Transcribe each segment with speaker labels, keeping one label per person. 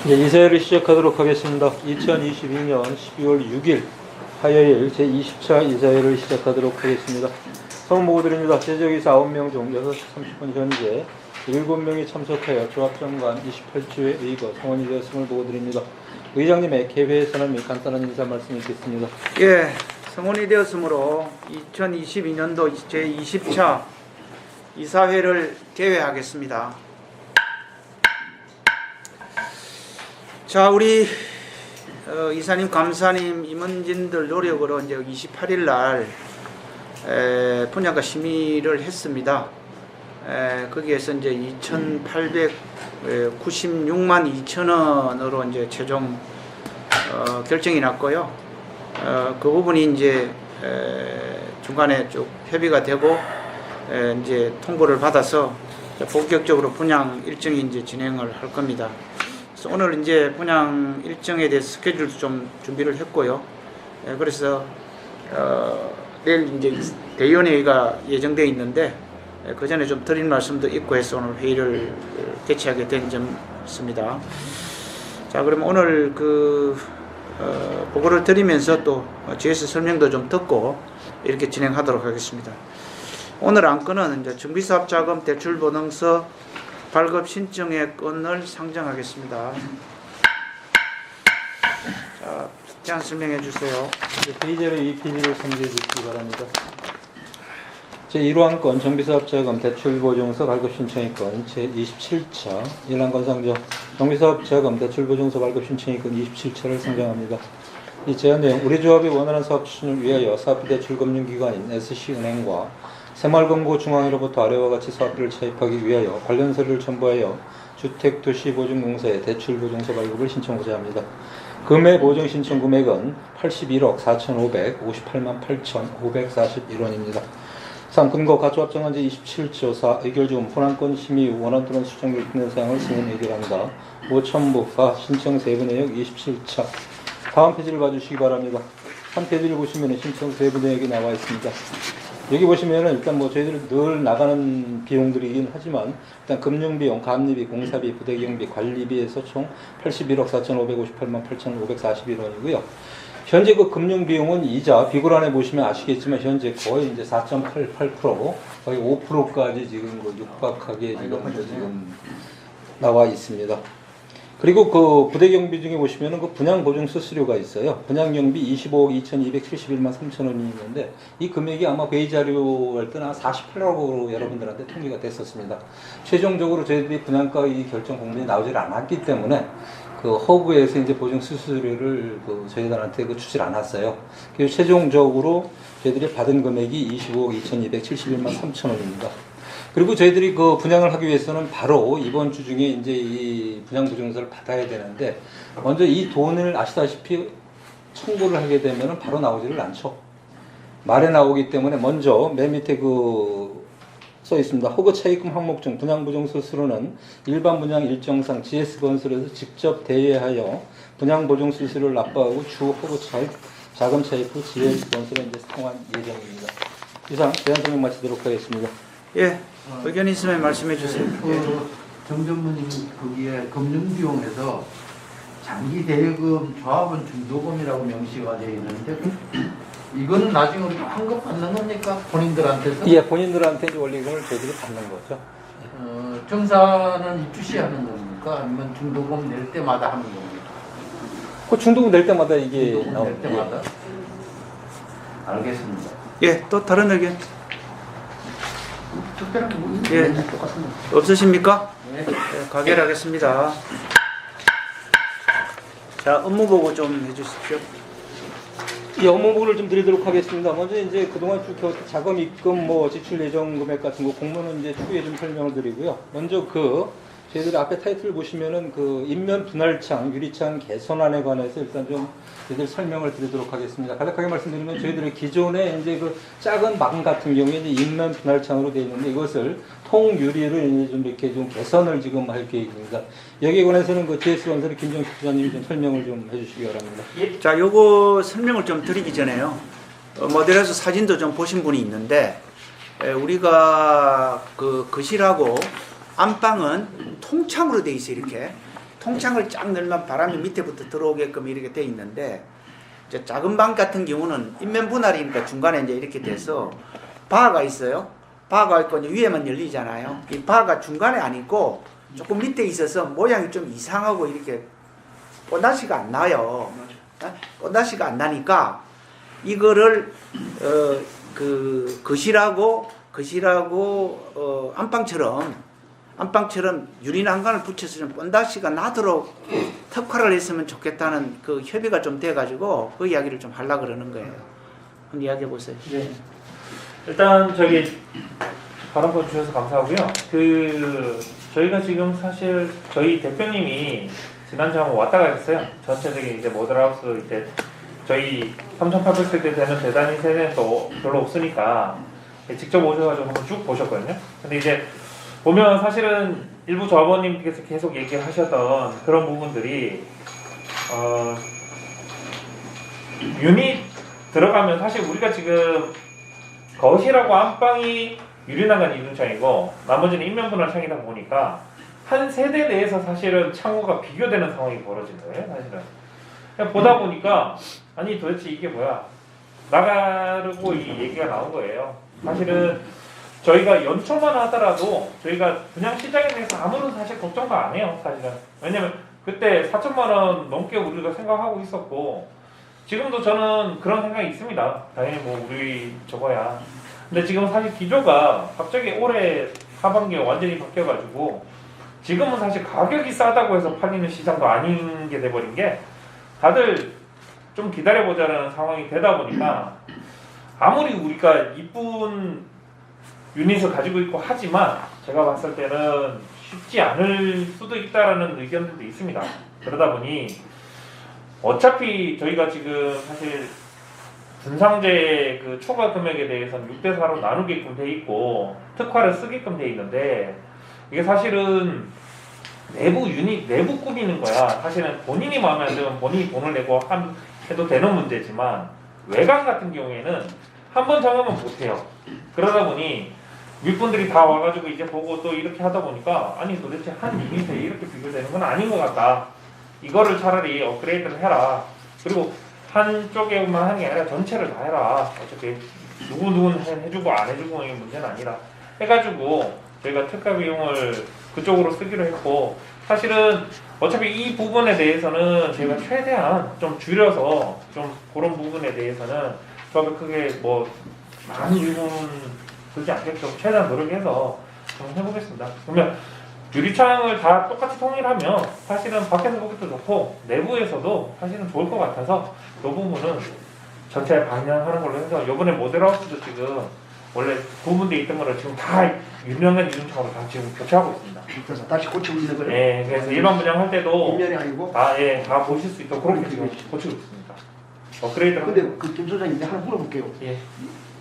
Speaker 1: 이제 이사회를 시작하도록 하겠습니다. 2022년 12월 6일 화요일 제20차 이사회를 시작하도록 하겠습니다. 성원 보고 드립니다. 제적이사 9명 중 6시 30분 현재 7명이 참석하여 조합장관 28주의 의거 성원이 되었음을 보고 드립니다. 의장님의 개회 선언 및 간단한 인사 말씀 있겠습니다.
Speaker 2: 예, 성원이 되었으므로 2022년도 제20차 이사회를 개회하겠습니다. 자, 우리 이사님, 감사님, 임원진들 노력으로 이제 28일 날 분양가 심의를 했습니다. 거기에서 이제 2,896만 2천원으로 이제 최종 결정이 났고요. 그 부분이 이제 중간에 쭉 협의가 되고 이제 통보를 받아서 본격적으로 분양 일정이 이제 진행을 할 겁니다. 그래서 오늘 이제 분양 일정에 대해서 스케줄도 좀 준비를 했고요. 그래서 내일 이제 대의원회의가 예정되어 있는데 그 전에 좀 드린 말씀도 있고 해서 오늘 회의를 개최하게 된 점 있습니다. 자, 그러면 오늘 보고를 드리면서 또 GS 설명도 좀 듣고 이렇게 진행하도록 하겠습니다. 오늘 안건은 이제 정비사업자금 대출보증서 발급 신청의 건을 상정하겠습니다. 자, 제안 설명해 주세요.
Speaker 1: 회의자료 EPD를 선정해 주시기 바랍니다. 제1호안건 정비사업자금 대출보증서 발급신청의 건 제27차 1안건 상정 정비사업자금 대출보증서 발급신청의 건 27차를 상정합니다. 이 제안 내용 우리 조합이 원활한 사업 추진을 위하여 사업비 대출금융기관인 SC은행과 새마을금고 중앙회로부터 아래와 같이 사업비를 차입하기 위하여 관련 서류를 첨부하여 주택도시보증공사에 대출보증서 발급을 신청하고자 합니다. 금액 보증 신청 금액은 81억 4,558만 8,541원입니다. 근거 가조합정한 제27조 4 의결 중 분양권 심의 원안 또는 수정을 있는 사항을 승인 의결합니다. 5첨부가 신청 세부 내역 27차. 다음 페이지를 봐주시기 바랍니다. 한 페이지를 보시면 신청 세부 내역이 나와 있습니다. 여기 보시면은 일단 저희들이 늘 나가는 비용들이긴 하지만 일단 금융비용, 감리비, 공사비, 부대경비, 관리비에서 총 81억 4,558만 8,541원이고요. 현재 그 금융비용은 이자, 비굴안에 보시면 아시겠지만 현재 거의 이제 4.88%, 거의 5%까지 지금 육박하게 지금 나와 있습니다. 그리고 그 부대경비 중에 보시면은 그 분양보증 수수료가 있어요. 분양경비 25억 2,271만 3천원이 있는데 이 금액이 아마 회의자료 할 때는 한 48억으로 여러분들한테 통지가 됐었습니다. 최종적으로 저희들이 분양가 이 결정 공문이 나오질 않았기 때문에 그 허구에서 이제 보증 수수료를 저희들한테 주질 않았어요. 그래서 최종적으로 저희들이 받은 금액이 25억 2,271만 3천원입니다. 그리고 저희들이 그 분양을 하기 위해서는 바로 이번 주 중에 이제 이 분양보증서를 받아야 되는데 먼저 이 돈을 아시다시피 청구를 하게 되면은 바로 나오지를 않죠. 말에 나오기 때문에 먼저 맨 밑에 써 있습니다. 허그 차입금 항목 중 분양보증서 수수료는 일반 분양 일정상 GS건설에서 직접 대여하여 분양보증 수수료를 납부하고 주 허그 차입, 자금 차입 후 GS건설에 이제 상환 예정입니다. 이상 제안 설명 마치도록 하겠습니다.
Speaker 2: 예, 의견 있으면 말씀해 주세요.
Speaker 3: 정전무님 거기에 금융비용에서 장기 대여금 조합원 중도금이라고 명시가 되어 있는데 이거는 나중에 우리가 환급받는 겁니까? 본인들한테서?
Speaker 1: 예, 본인들한테 이제 원리금을 저희들이 받는 거죠.
Speaker 3: 정사는 입주시 하는 겁니까? 아니면 중도금 낼 때마다 하는 겁니까?
Speaker 1: 그 중도금 낼 때마다 이게
Speaker 3: 중도금
Speaker 1: 나오는
Speaker 3: 낼 때마다? 알겠습니다.
Speaker 2: 예, 또 다른 의견?
Speaker 3: 특별한 게 뭐
Speaker 2: 예.
Speaker 3: 똑같습니다.
Speaker 2: 없으십니까?
Speaker 3: 네.
Speaker 2: 네, 가결하겠습니다. 자, 업무 보고 좀 해주십시오.
Speaker 1: 이 업무보고를 좀 드리도록 하겠습니다. 먼저 이제 그동안 쭉 자금 입금 지출 예정 금액 같은 거 공문은 이제 추후에 좀 설명을 드리고요. 먼저 저희들 앞에 타이틀 보시면은 인면 분할창, 유리창 개선안에 관해서 일단 좀 저희들 설명을 드리도록 하겠습니다. 간략하게 말씀드리면 저희들의 기존에 이제 작은 방 같은 경우에 이제 인면 분할창으로 되어 있는데 이것을 통유리를 이제 좀 이렇게 좀 개선을 지금 할 계획입니다. 여기에 관해서는 GS건설의 김정식 부장님이 좀 설명을 좀 해주시기 바랍니다.
Speaker 2: 자, 요거 설명을 좀 드리기 전에요. 모델에서 사진도 좀 보신 분이 있는데 우리가 거실하고 안방은 통창으로 돼 있어요. 이렇게 통창을 쫙 넣으면 바람이 밑에부터 들어오게끔 이렇게 돼 있는데 이제 작은 방 같은 경우는 인면 분할이니까 중간에 이제 이렇게 돼서 바가 있어요. 바가 있고 이제 위에만 열리잖아요. 이 바가 중간에 안 있고 조금 밑에 있어서 모양이 좀 이상하고 이렇게 꽃나시가 안 나요. 꽃나시가 안 나니까 이거를 그 거실하고 안방처럼 유리 난간을 붙여서 좀 본다시가 나도록 특화를 했으면 좋겠다는 그 협의가 좀 돼가지고 그 이야기를 좀 하려고 그러는 거예요. 한번 이야기해 보세요.
Speaker 4: 네. 일단 저기 발언권 주셔서 감사하고요. 저희가 지금 사실 저희 대표님이 지난주에 한번 왔다 가셨어요. 전체적인 이제 모델하우스 이제 저희 3,800세대 되는 대단위 세대는 또 별로 없으니까 직접 오셔가지고 한번 쭉 보셨거든요. 근데 이제 보면 사실은 일부 조합원님께서 계속 얘기하셨던 그런 부분들이 유닛 들어가면 사실 우리가 지금 거실하고 안방이 유리난간 이중창이고 나머지는 인면분할 창이다 보니까 한 세대 내에서 사실은 창호가 비교되는 상황이 벌어진 거예요. 사실은 그냥 보다 보니까 아니 도대체 이게 뭐야 나가르고 이 얘기가 나온 거예요. 사실은 저희가 연초만 하더라도 저희가 분양시장에 대해서 아무런 사실 걱정도 안 해요. 사실은 왜냐면 그때 4천만 원 넘게 우리가 생각하고 있었고 지금도 저는 그런 생각이 있습니다. 당연히 뭐 우리 저거야. 근데 지금 사실 기조가 갑자기 올해 하반기에 완전히 바뀌어가지고 지금은 사실 가격이 싸다고 해서 팔리는 시장도 아닌 게 돼버린 게 다들 좀 기다려보자라는 상황이 되다 보니까 아무리 우리가 이쁜 유닛을 가지고 있고 하지만 제가 봤을 때는 쉽지 않을 수도 있다라는 의견들도 있습니다. 그러다 보니 어차피 저희가 지금 사실 분상제 그 초과 금액에 대해서는 6대4로 나누게끔 돼 있고 특화를 쓰게끔 돼 있는데 이게 사실은 내부 유닛 내부 꾸미는 거야. 사실은 본인이 마음에 안 들면 본인이 돈을 내고 해도 되는 문제지만 외관 같은 경우에는 한 번 정하면 못해요. 그러다 보니 윗분들이 다 와가지고 이제 보고 또 이렇게 하다 보니까 아니 도대체 한 유닛에 이렇게 비교되는 건 아닌 것 같다. 이거를 차라리 업그레이드를 해라. 그리고 한쪽에만 하는 게 아니라 전체를 다 해라. 어차피 누구누구는 해주고 안 해주고 이 문제는 아니라 해가지고 저희가 특가 비용을 그쪽으로 쓰기로 했고 사실은 어차피 이 부분에 대해서는 저희가 최대한 좀 줄여서 좀 그런 부분에 대해서는 조합이 크게 뭐 많이 비용 들지 않게끔 최대한 노력해서 좀 해보겠습니다. 그러면 유리창을 다 똑같이 통일하면 사실은 밖에서 보기도 좋고 내부에서도 사실은 좋을 것 같아서 이 부분은 전체에 반영하는 걸로 해서 이번에 모델하우스도 지금 원래 구분되어 있던 거를 지금 다 유명한 이중창으로 다 지금 교체하고 있습니다.
Speaker 3: 그래서 다시 고치고 있는 거예요?
Speaker 4: 네, 그래서 일반 분양할 때도
Speaker 3: 인면이 아니고?
Speaker 4: 다 보실 수 있도록 그렇게 지금 고치고 있습니다. 업그레이드를
Speaker 3: 근데 그 김 소장님 하나 물어볼게요.
Speaker 4: 예.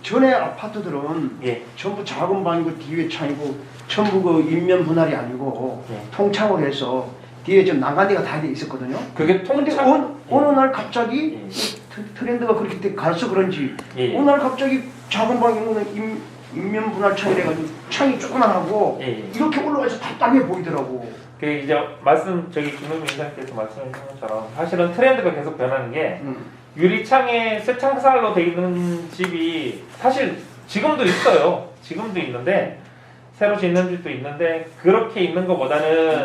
Speaker 3: 전에 아파트들은
Speaker 4: 예.
Speaker 3: 전부 작은 방이고 뒤에 창이고 전부 그 인면 분할이 아니고
Speaker 4: 예.
Speaker 3: 통창으로 해서 뒤에 좀 난간대가 다 돼 있었거든요.
Speaker 4: 그게
Speaker 3: 근데
Speaker 4: 통창
Speaker 3: 어느 날 갑자기
Speaker 4: 예.
Speaker 3: 트렌드가 그렇게 가서 그런지
Speaker 4: 예.
Speaker 3: 어느 날 갑자기 작은 방이면 인면 분할 창이래가지고 창이 조그만하고
Speaker 4: 예.
Speaker 3: 이렇게 올라가서 답답해 보이더라고.
Speaker 4: 그 이제 저기 김은미 인사님께서 말씀하신 것처럼 사실은 트렌드가 계속 변하는 게 유리창에 쇠창살로 돼 있는 집이 사실 지금도 있어요. 지금도 있는데 새로 짓는 집도 있는데 그렇게 있는 것보다는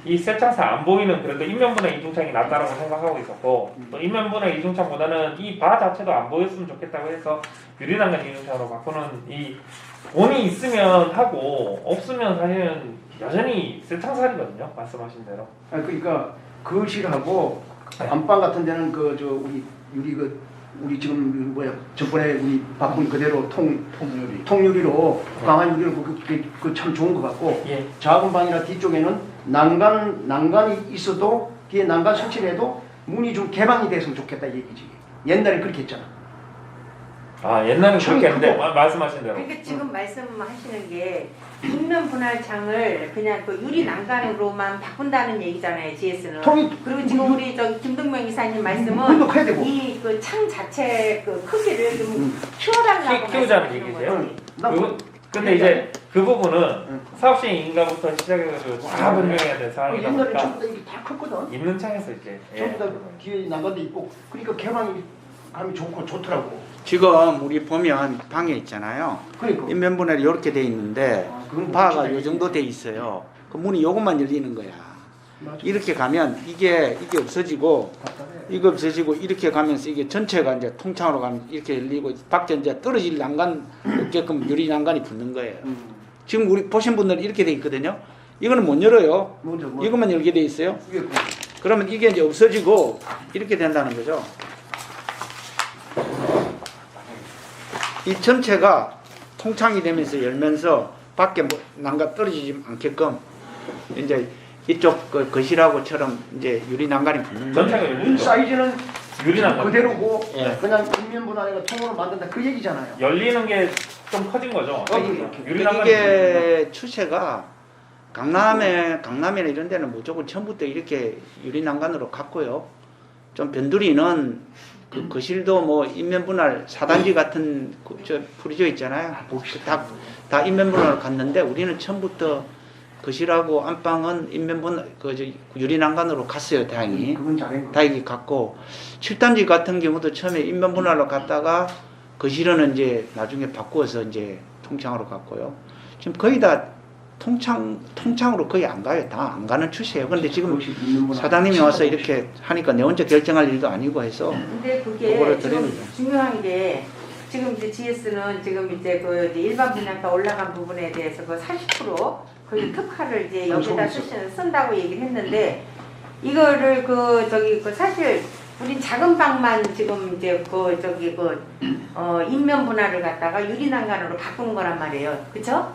Speaker 4: 이 쇠창살 안 보이는 그래도 인면분할 이중창이 낫다라고 생각하고 있었고 또 인면분할 이중창보다는 이 바 자체도 안 보였으면 좋겠다고 해서 유리난간 이중창으로 바꾸는 이 돈이 있으면 하고 없으면 사실은 여전히 쇠창살이거든요. 말씀하신 대로.
Speaker 3: 아 그러니까 거실하고 안방 같은 데는 그 저 우리 지금 뭐야 저번에 우리 바꾼 그대로 통유리로 강한 유리로 그 참 좋은 것 같고
Speaker 4: 예.
Speaker 3: 작은 방이나 뒤쪽에는 난간이 있어도 뒤에 난간 설치해도 문이 좀 개방이 됐으면 좋겠다 이 얘기지. 옛날에 그렇게 했잖아.
Speaker 4: 아 옛날에
Speaker 3: 창이
Speaker 4: 그렇게 했는데
Speaker 3: 크고.
Speaker 4: 말씀하신 대로.
Speaker 5: 그러니까 지금 말씀하시는 게 인면 분할창을 그냥 그 유리 난간으로만 바꾼다는 얘기잖아요, GS는. 그리고 지금 우리 저 김동명 이사님 말씀은
Speaker 3: 문도 커야 되고.
Speaker 5: 이 그 창 자체 그 크기를 좀 키워달라고
Speaker 4: 키우자는
Speaker 5: 말씀하시는
Speaker 4: 얘기세요?
Speaker 5: 거지.
Speaker 3: 나
Speaker 4: 근데 이제 그 부분은
Speaker 3: 응.
Speaker 4: 사업시행 인가부터 시작해가지고 다 변경해야 될 상황이다
Speaker 3: 옛날에
Speaker 4: 보니까
Speaker 3: 전부 다 이게 다 컸거든.
Speaker 4: 있는 창에서 이제
Speaker 3: 전부 다 뒤에 난간도 있고 그러니까 개방이 감이 좋고 좋더라고.
Speaker 2: 지금 우리 보면 방에 있잖아요.
Speaker 3: 그러니까.
Speaker 2: 인면분할이 이렇게 돼 있는데
Speaker 3: 그건
Speaker 2: 바가
Speaker 3: 진짜
Speaker 2: 요 정도 돼 있어요. 그 문이 요것만 열리는 거야.
Speaker 3: 맞아.
Speaker 2: 이렇게 가면 이게 없어지고
Speaker 3: 답답해.
Speaker 2: 이거 없어지고 이렇게 가면서 이게 전체가 이제 통창으로 가면 이렇게 열리고 밖에 이제 떨어질 난간 없게끔 유리 난간이 붙는 거예요. 지금 우리 보신 분들은 이렇게 돼 있거든요. 이거는 못 열어요.
Speaker 3: 먼저 뭐
Speaker 2: 이것만 열게 돼 있어요.
Speaker 3: 이게
Speaker 2: 그러면 이게 이제 없어지고 이렇게 된다는 거죠. 이 전체가 통창이 되면서 열면서 밖에 뭐 난간 떨어지지 않게끔 이제 이쪽 그 거실하고처럼 이제 유리 난간이 붙는 거예요.
Speaker 4: 전체가 열리죠.
Speaker 3: 사이즈는
Speaker 4: 유리 난간
Speaker 3: 그대로고
Speaker 2: 예.
Speaker 3: 그냥 인면분 안에가 통으로 만든다 그 얘기잖아요.
Speaker 4: 열리는 게 좀 커진 거죠. 유리
Speaker 2: 그러니까
Speaker 4: 난간이
Speaker 2: 이게 추세가 강남이나 이런 데는 무조건 처음부터 이렇게 유리 난간으로 갔고요. 좀 변두리는 그 거실도 뭐 인면분할 4단지 같은 저 프리조 있잖아요. 다 인면분할로 갔는데 우리는 처음부터 거실하고 안방은 인면분할 유리 난간으로 갔어요. 다행히.
Speaker 3: 그건 잘한 거.
Speaker 2: 다행히 갔고 7단지 같은 경우도 처음에 인면분할로 갔다가 거실은 이제 나중에 바꾸어서 이제 통창으로 갔고요. 지금 거의 다 통창으로 거의 안 가요. 다 안 가는 추세예요. 근데 지금 사장님이 와서 이렇게 하니까 내 혼자 결정할 일도 아니고 해서
Speaker 5: 근데 그게
Speaker 2: 그거를
Speaker 5: 지금
Speaker 2: 드리는 거죠.
Speaker 5: 중요한 게 지금 이제 GS는 지금 이제 그 이제 일반 분양가 올라간 부분에 대해서 그 40% 그 특화를 이제 여기다 쓴다고 얘기를 했는데 이거를 그 사실 우리 작은 방만 지금 이제 인면 분할을 갖다가 유리 난간으로 바꾸는 거란 말이에요. 그쵸?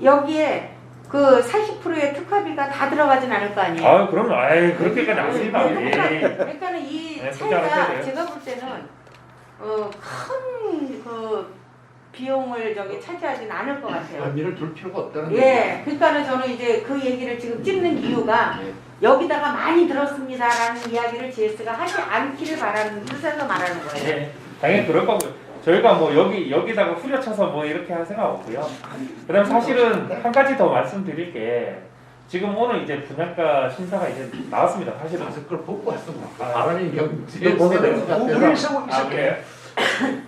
Speaker 5: 여기에 그 40%의 특화비가 다 들어가진 않을 거 아니에요.
Speaker 4: 아 그럼 그렇게까지 안 쓰니까.
Speaker 5: 그러니까는 이
Speaker 4: 네,
Speaker 5: 차이가
Speaker 4: 그렇게
Speaker 5: 제가 볼 때는 큰 그 비용을 차지하진 않을 것 같아요.
Speaker 6: 의미를 둘 필요가 없다는
Speaker 5: 예, 그러니까는 저는 이제 그 얘기를 지금 찍는 이유가 여기다가 많이 들었습니다라는 이야기를 GS가 하지 않기를 바라는 뜻에서 말하는 거예요.
Speaker 4: 네, 당연히 그럴 거고요. 저희가 뭐 여기다가 후려쳐서 뭐 이렇게 할 생각 없고요. 그다음 사실은 한 가지 더 말씀드릴 게 지금 오늘 이제 분양가 심사가 이제 나왔습니다. 사실은
Speaker 6: 그걸 보고 왔습니다. 말하는 경제
Speaker 3: 우리를 쓰고
Speaker 4: 아
Speaker 3: 있을게.
Speaker 4: 그래요?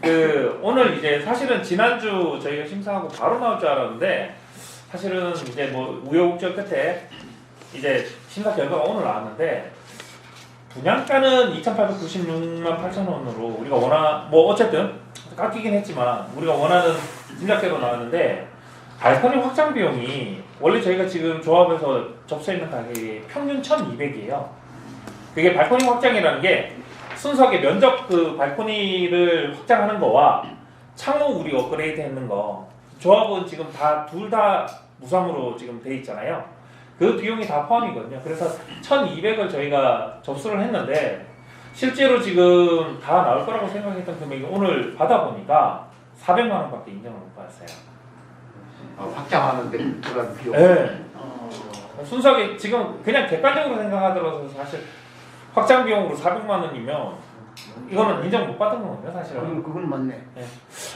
Speaker 4: 그 오늘 이제 사실은 지난주 저희가 심사하고 바로 나올 줄 알았는데 사실은 이제 뭐 우여곡절 끝에 이제 심사 결과가 오늘 나왔는데 분양가는 2,896만 8천 원으로 우리가 뭐 어쨌든 깎이긴 했지만 우리가 원하는 진작대로 나왔는데 발코니 확장 비용이 원래 저희가 지금 조합에서 접수해 있는 가격이 평균 1,200이에요. 그게 발코니 확장이라는 게 순수하게 면적 그 발코니를 확장하는 거와 창호 우리 업그레이드 했는 거 조합은 지금 둘 다 무상으로 지금 돼 있잖아요. 그 비용이 다 포함이거든요. 그래서 1,200을 저희가 접수를 했는데 실제로 지금 다 나올 거라고 생각했던 금액이 오늘 받아보니까 400만 원밖에 인정을 못 받았어요.
Speaker 6: 확장하는데 들어간 비용.
Speaker 4: 네. 순수하게 지금 그냥 객관적으로 생각하더라도 사실 확장 비용으로 400만 원이면 이거는 인정 못 받은 거거든요, 사실은.
Speaker 3: 그건 맞네.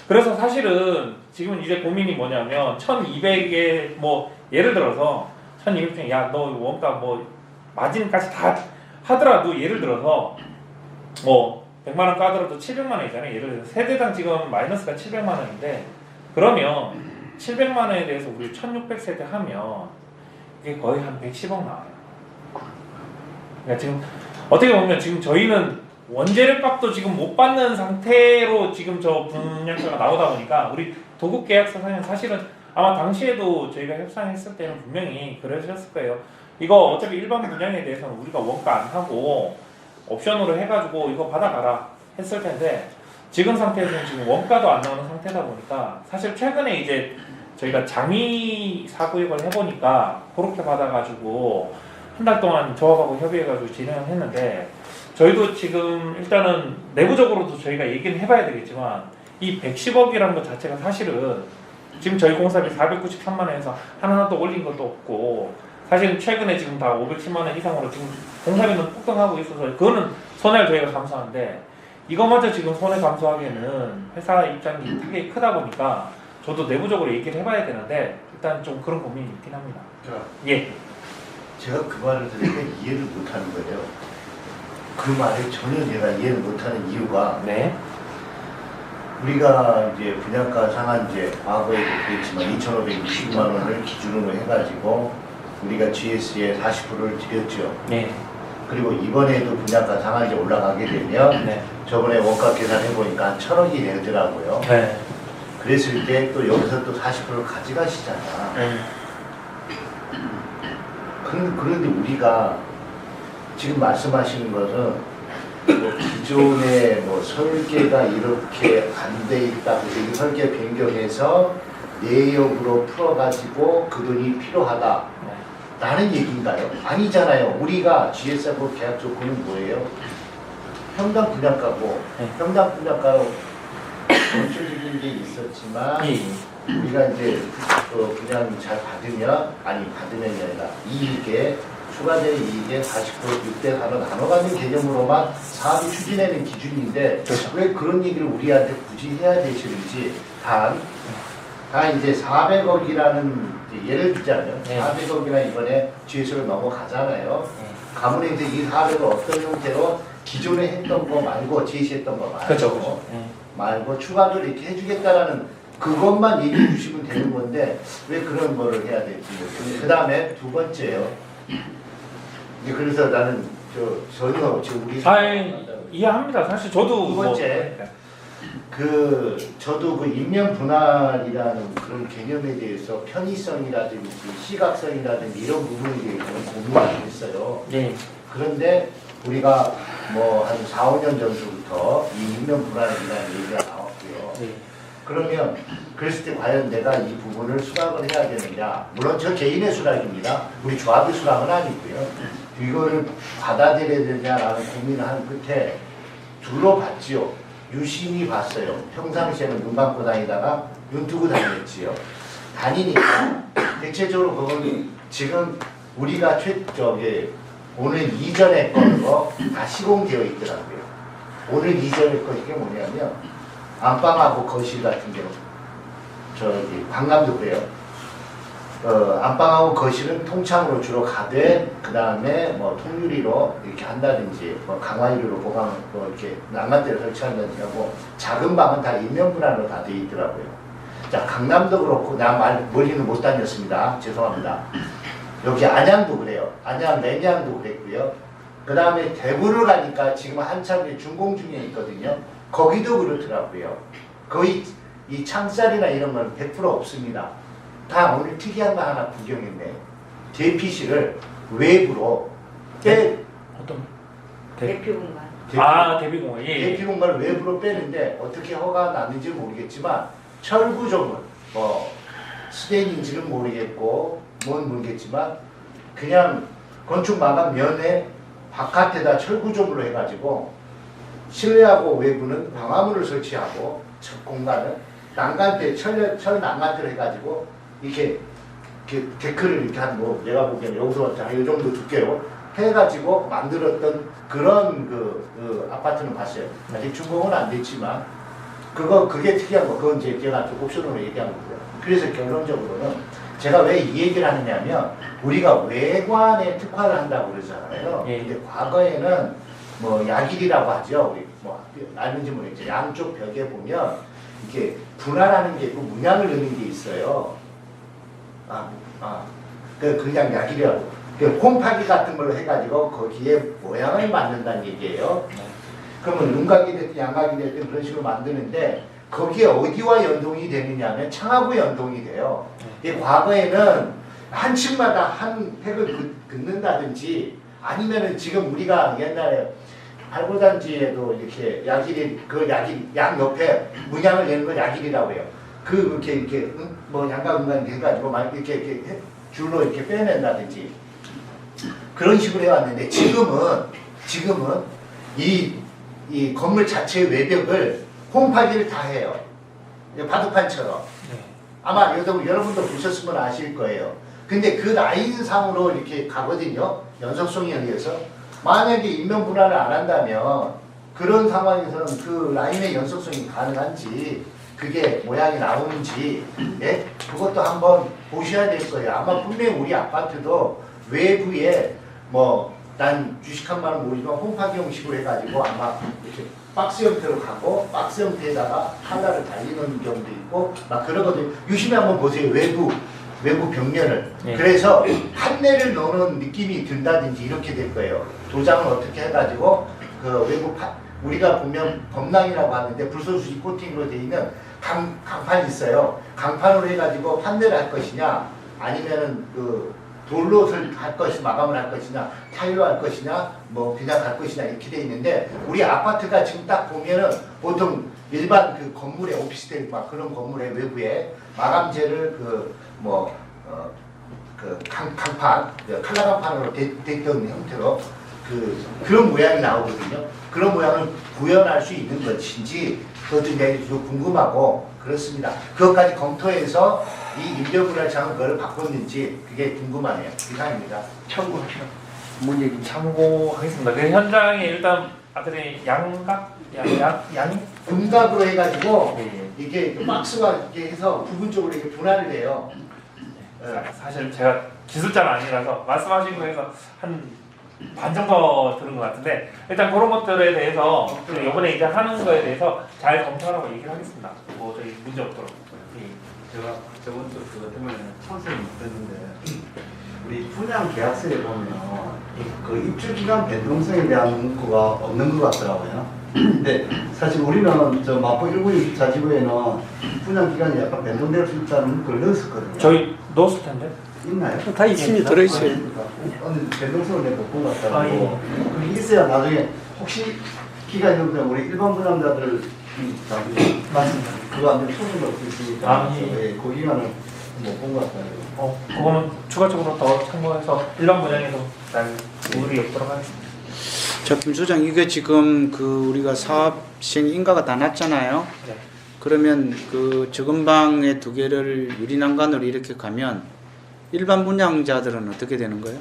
Speaker 4: 그래서 사실은 지금 이제 고민이 뭐냐면 1,200에 뭐 예를 들어서 1,200 중에 야 너 원가 뭐 마진까지 다 하더라도 예를 들어서 뭐 100만 원 까더라도 700만 원이잖아요. 예를 들어서 세대당 지금 마이너스가 700만 원인데 그러면 700만 원에 대해서 우리 1,600세대 하면 이게 거의 한 110억 나와요. 그러니까 지금 어떻게 보면 지금 저희는 원재료 값도 지금 못 받는 상태로 지금 저 분양가가 나오다 보니까 우리 도급 계약서상에는 사실은 아마 당시에도 저희가 협상했을 때는 분명히 그러셨을 거예요. 이거 어차피 일반 분양에 대해서는 우리가 원가 안 하고 옵션으로 해가지고 이거 받아가라 했을 텐데 지금 상태에서는 지금 원가도 안 나오는 상태다 보니까 사실 최근에 이제 저희가 장의 사구역을 해보니까 그렇게 받아가지고 한 달 동안 조합하고 협의해가지고 진행을 했는데 저희도 지금 일단은 내부적으로도 저희가 얘기는 해봐야 되겠지만 이 110억이라는 것 자체가 사실은 지금 저희 공사비 493만 원에서 하나도 올린 것도 없고 사실은 최근에 지금 다 510만 원 이상으로 지금 공사비는 폭등하고 있어서 그거는 손해를 저희가 감수하는데 이거마저 지금 손해 감수하기에는 회사 입장이 되게 크다 보니까 저도 내부적으로 얘기를 해봐야 되는데 일단 좀 그런 고민이 있긴 합니다. 예.
Speaker 7: 제가 그 말을 들으니까 이해를 못하는 거예요. 그 말을 전혀 제가 이해를 못하는 이유가
Speaker 4: 네.
Speaker 7: 우리가 이제 분양가 상한제 과거에도 그랬지만 2,560만 원을 기준으로 해가지고 우리가 GS에 40%를 드렸죠.
Speaker 4: 네.
Speaker 7: 그리고 이번에도 분양가 상한제 올라가게 되면
Speaker 4: 네.
Speaker 7: 저번에 원가 계산해 보니까 한 1,000억이 되더라고요.
Speaker 4: 네.
Speaker 7: 그랬을 때 또 여기서 또 40%를 가져가시잖아.
Speaker 4: 네.
Speaker 7: 그런데 우리가 지금 말씀하시는 것은 뭐 기존의 뭐 설계가 이렇게 안 돼 있다. 그래서 이 설계 변경해서 내역으로 풀어가지고 그 돈이 필요하다. 라는 얘기인가요? 아니잖아요. 우리가 GS하고 계약 조건은 뭐예요? 평당 분양가고
Speaker 4: 네.
Speaker 7: 평당 분양가 원초적인 게 있었지만
Speaker 4: 예.
Speaker 7: 우리가 이제 분양 잘 받으면 받으면이 아니라 이익에 추가된 이익의 40% 6대 4로 나눠 갖는 개념으로만 사업이 추진하는 기준인데
Speaker 4: 그렇죠.
Speaker 7: 왜 그런 얘기를 우리한테 굳이 해야 되시는지 단 이제 400억이라는 예를 들자면
Speaker 4: 네.
Speaker 7: 400억이나 이번에 GS로 넘어가잖아요.
Speaker 4: 네.
Speaker 7: 가문에 이제 이 400을 어떤 형태로 기존에 했던 거 말고 제시했던 거 말고
Speaker 4: 그렇죠. 그렇죠. 네.
Speaker 7: 말고 추가로 이렇게 해주겠다라는 그것만 얘기해 주시면 되는 건데 왜 그런 거를 해야 될지. 그 다음에 두 번째요. 이제 그래서 나는 전혀 지금 우리
Speaker 4: 이해합니다. 사실 저도
Speaker 7: 두 번째. 저도 그 인면 분할이라는 그런 개념에 대해서 편의성이라든지 시각성이라든지 이런 부분에 대해서는 고민을 했어요.
Speaker 4: 네.
Speaker 7: 그런데 우리가 뭐 한 4, 5년 전부터 이 인면 분할이라는 얘기가 나왔고요.
Speaker 4: 네.
Speaker 7: 그러면 그랬을 때 과연 내가 이 부분을 수락을 해야 되느냐. 물론 저 개인의 수락입니다. 우리 조합의 수락은 아니고요. 이거를 받아들여야 되냐라는 고민을 한 끝에 둘러봤지요. 유심히 봤어요. 평상시에는 눈 감고 다니다가 눈 뜨고 다녔지요. 다니니까 대체적으로 그건 지금 우리가 오늘 이전에 거로 다 시공되어 있더라고요. 오늘 이전에 거 이게 뭐냐면 안방하고 거실 같은 경우 관광도 그래요. 안방하고 거실은 통창으로 주로 가되 그 다음에 뭐 통유리로 이렇게 한다든지 뭐 강화유리로 보강 이렇게 난간대를 설치한다든지 하고 작은 방은 다 인면분할로 다 되어 있더라고요. 자 강남도 그렇고 멀리는 못 다녔습니다. 죄송합니다. 여기 안양도 그래요. 안양 매양도 그랬고요. 그 다음에 대구를 가니까 지금 한참 준공 중에 있거든요. 거기도 그렇더라고요. 거의 이 창살이나 이런 건 100% 없습니다. 다 오늘 특이한 거 하나 구경했네. JPC를 외부로
Speaker 4: 어떤
Speaker 5: 대표 공간.
Speaker 4: 대비공원. 예.
Speaker 7: 대피 공간을 외부로 빼는데 어떻게 허가가 났는지 모르겠지만 철구조물 스테인인지는 모르겠고 뭔 모르겠지만 그냥 건축 마감 면에 바깥에다 철구조물로 해가지고 실내하고 외부는 광화문을 설치하고 첫 공간은 난간대 철 난간대를 해가지고 이렇게 데크를 이렇게 내가 보기에는 여기서 이 정도 두께로 해가지고 만들었던 그런 그 아파트는 봤어요. 아직 준공은 안 됐지만 그게 특이한 거. 그건 이제 제가 좀 옵션으로 얘기한 거고요. 그래서 결론적으로는 제가 왜 이 얘기를 하느냐면 우리가 외관에 특화를 한다고 그러잖아요.
Speaker 4: 예.
Speaker 7: 근데 과거에는 뭐 야길이라고 하죠. 우리 뭐 알는지 모르겠죠. 양쪽 벽에 보면 이렇게 분할하는 게 있고 문양을 넣는 게 있어요. 그냥 야길이라고. 홈파기 같은 걸로 해가지고 거기에 모양을 만든다는 얘기예요. 그러면 음각이 됐든 양각이 됐든 그런 식으로 만드는데 거기에 어디와 연동이 되느냐면 창하고 연동이 돼요. 이게 과거에는 한 층마다 한 획을 긋는다든지 아니면은 지금 우리가 옛날에 발굴단지에도 이렇게 양 옆에 문양을 내는 걸 야길이라고 해요. 이렇게 뭐 양각 음각이 돼가지고 막 이렇게 줄로 이렇게 빼낸다든지 그런 식으로 해왔는데 지금은 이 건물 자체의 외벽을 홈파기를 다 해요. 바둑판처럼. 아마 여러분도 보셨으면 아실 거예요. 근데 그 라인상으로 이렇게 가거든요. 연속성에 의해서. 만약에 인면 분할을 안 한다면 그런 상황에서는 그 라인의 연속성이 가능한지 그게 모양이 나오는지 예? 그것도 한번 보셔야 될 거예요. 아마 분명히 우리 아파트도 외부에 뭐 난 주식한 말은 모르지만 홈파기 형식으로 해가지고 아마 이렇게 박스 형태로 가고 박스 형태에다가 칼라를 달리는 경우도 있고 막 그러거든요. 유심히 한번 보세요. 외부 벽면을.
Speaker 4: 네.
Speaker 7: 그래서 판넬을 넣는 느낌이 든다든지 이렇게 될 거예요. 도장을 어떻게 해가지고 그 외부 우리가 보면 범랑이라고 하는데 불소수지 코팅으로 되어 있는 강판이 있어요. 강판으로 해가지고 판넬을 할 것이냐 아니면은 그 돌로 할 것이 마감을 할 것이냐 타일로 할 것이냐 뭐 그냥 할 것이냐 이렇게 돼 있는데 우리 아파트가 지금 딱 보면은 보통 일반 그 건물의 오피스텔 막 그런 건물의 외부에 마감재를 강판 칼라 강판으로 됐던 형태로 그런 모양이 나오거든요. 그런 모양을 구현할 수 있는 것인지 그것도 이제 좀 궁금하고 그렇습니다. 그것까지 검토해서 이 인별분할창은 그걸 바꿨는지 그게 궁금하네요. 이상입니다.
Speaker 3: 참고하시라. 뭔 얘기인지.
Speaker 4: 참고하겠습니다. 그 현장에 일단 아까 전에 양이
Speaker 7: 분각으로 해가지고
Speaker 4: 예.
Speaker 7: 이게 박스가 이렇게 해서 부분적으로 이렇게 분할을 해요.
Speaker 4: 사실 제가 기술자는 아니라서 말씀하신 거에서 한 반 정도 들은 것 같은데 일단 그런 것들에 대해서 이번에 이제 하는 거에 대해서 잘 검토하라고 얘기를 하겠습니다. 뭐 저희 문제 없도록.
Speaker 6: 제가 저번 주 그거 때문에 참석을 못했는데 우리 분양 계약서에 보면 그 입주 기간 변동성에 대한 문구가 없는 것 같더라고요. 근데 사실 우리는 저 마포 1964 지구에는 분양 기간이 약간 변동될 수 있다는 문구를 넣었었거든요.
Speaker 4: 저희 넣었을 텐데.
Speaker 6: 있나요?
Speaker 2: 다 있습니다. 들어있어요.
Speaker 6: 오늘 변동성을 내가 못 본 것 같다고.
Speaker 4: 아, 예.
Speaker 6: 그게 있어야 나중에 혹시 기간이 되면 우리 일반 분양자들
Speaker 4: 맞습니다.
Speaker 6: 그거 안 되면 소송 넣을 수 있으니까
Speaker 4: 아, 예.
Speaker 6: 그 기간을 못 본 것 같아요.
Speaker 4: 그거는 추가적으로 더 참고해서 일반 분양에서 잘 우리 없도록 하겠습니다.
Speaker 2: 자, 김 소장, 이게 지금 그 우리가 사업 시행 인가가 다 났잖아요.
Speaker 4: 네.
Speaker 2: 그러면 그 저금방의 두 개를 유리난간으로 이렇게 가면 일반 분양자들은 어떻게 되는 거예요?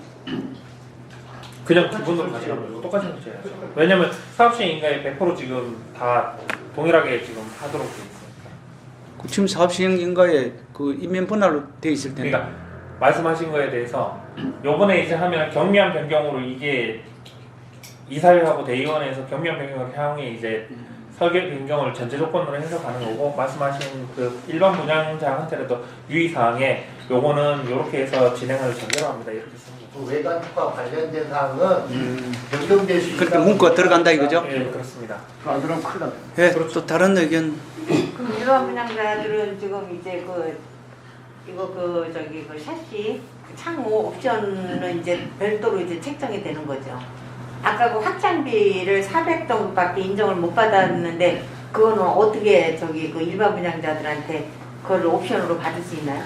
Speaker 4: 그냥 기본으로 가져가는 거고 똑같이 해야죠. 왜냐면 사업시행 인가에 100% 지금 다 동일하게 지금 하도록 돼 있으니까.
Speaker 2: 그 지금 사업 시행 인가에 그 인면 분할로 돼 있을 텐데.
Speaker 4: 그러니까 말씀하신 거에 대해서 요번에 이제 하면 경미한 변경으로 이게 이사회하고 대의원에서 경미한 변경을 향해 이제 설계 변경을 전제 조건으로 해서 가는 거고 말씀하신 그 일반 분양자한테도 유의사항에 요거는 이렇게 해서 진행을 전제로 합니다. 이렇게 씁니다.
Speaker 7: 그 외관과 관련된 사항은 변경될 수 있다.
Speaker 2: 그렇게 문구가 들어간다 이거죠?
Speaker 4: 예, 그렇습니다.
Speaker 3: 안 그러면 큰일 납니다.
Speaker 2: 예, 또 다른 의견.
Speaker 5: 그럼 일반 분양자들은 지금 이제 그 샤시 그 창호 옵션은 이제 별도로 이제 책정이 되는 거죠. 아까 그 확장비를 400 정도밖에 인정을 못 받았는데 그거는 어떻게 그 일반 분양자들한테 그걸 옵션으로 받을 수 있나요?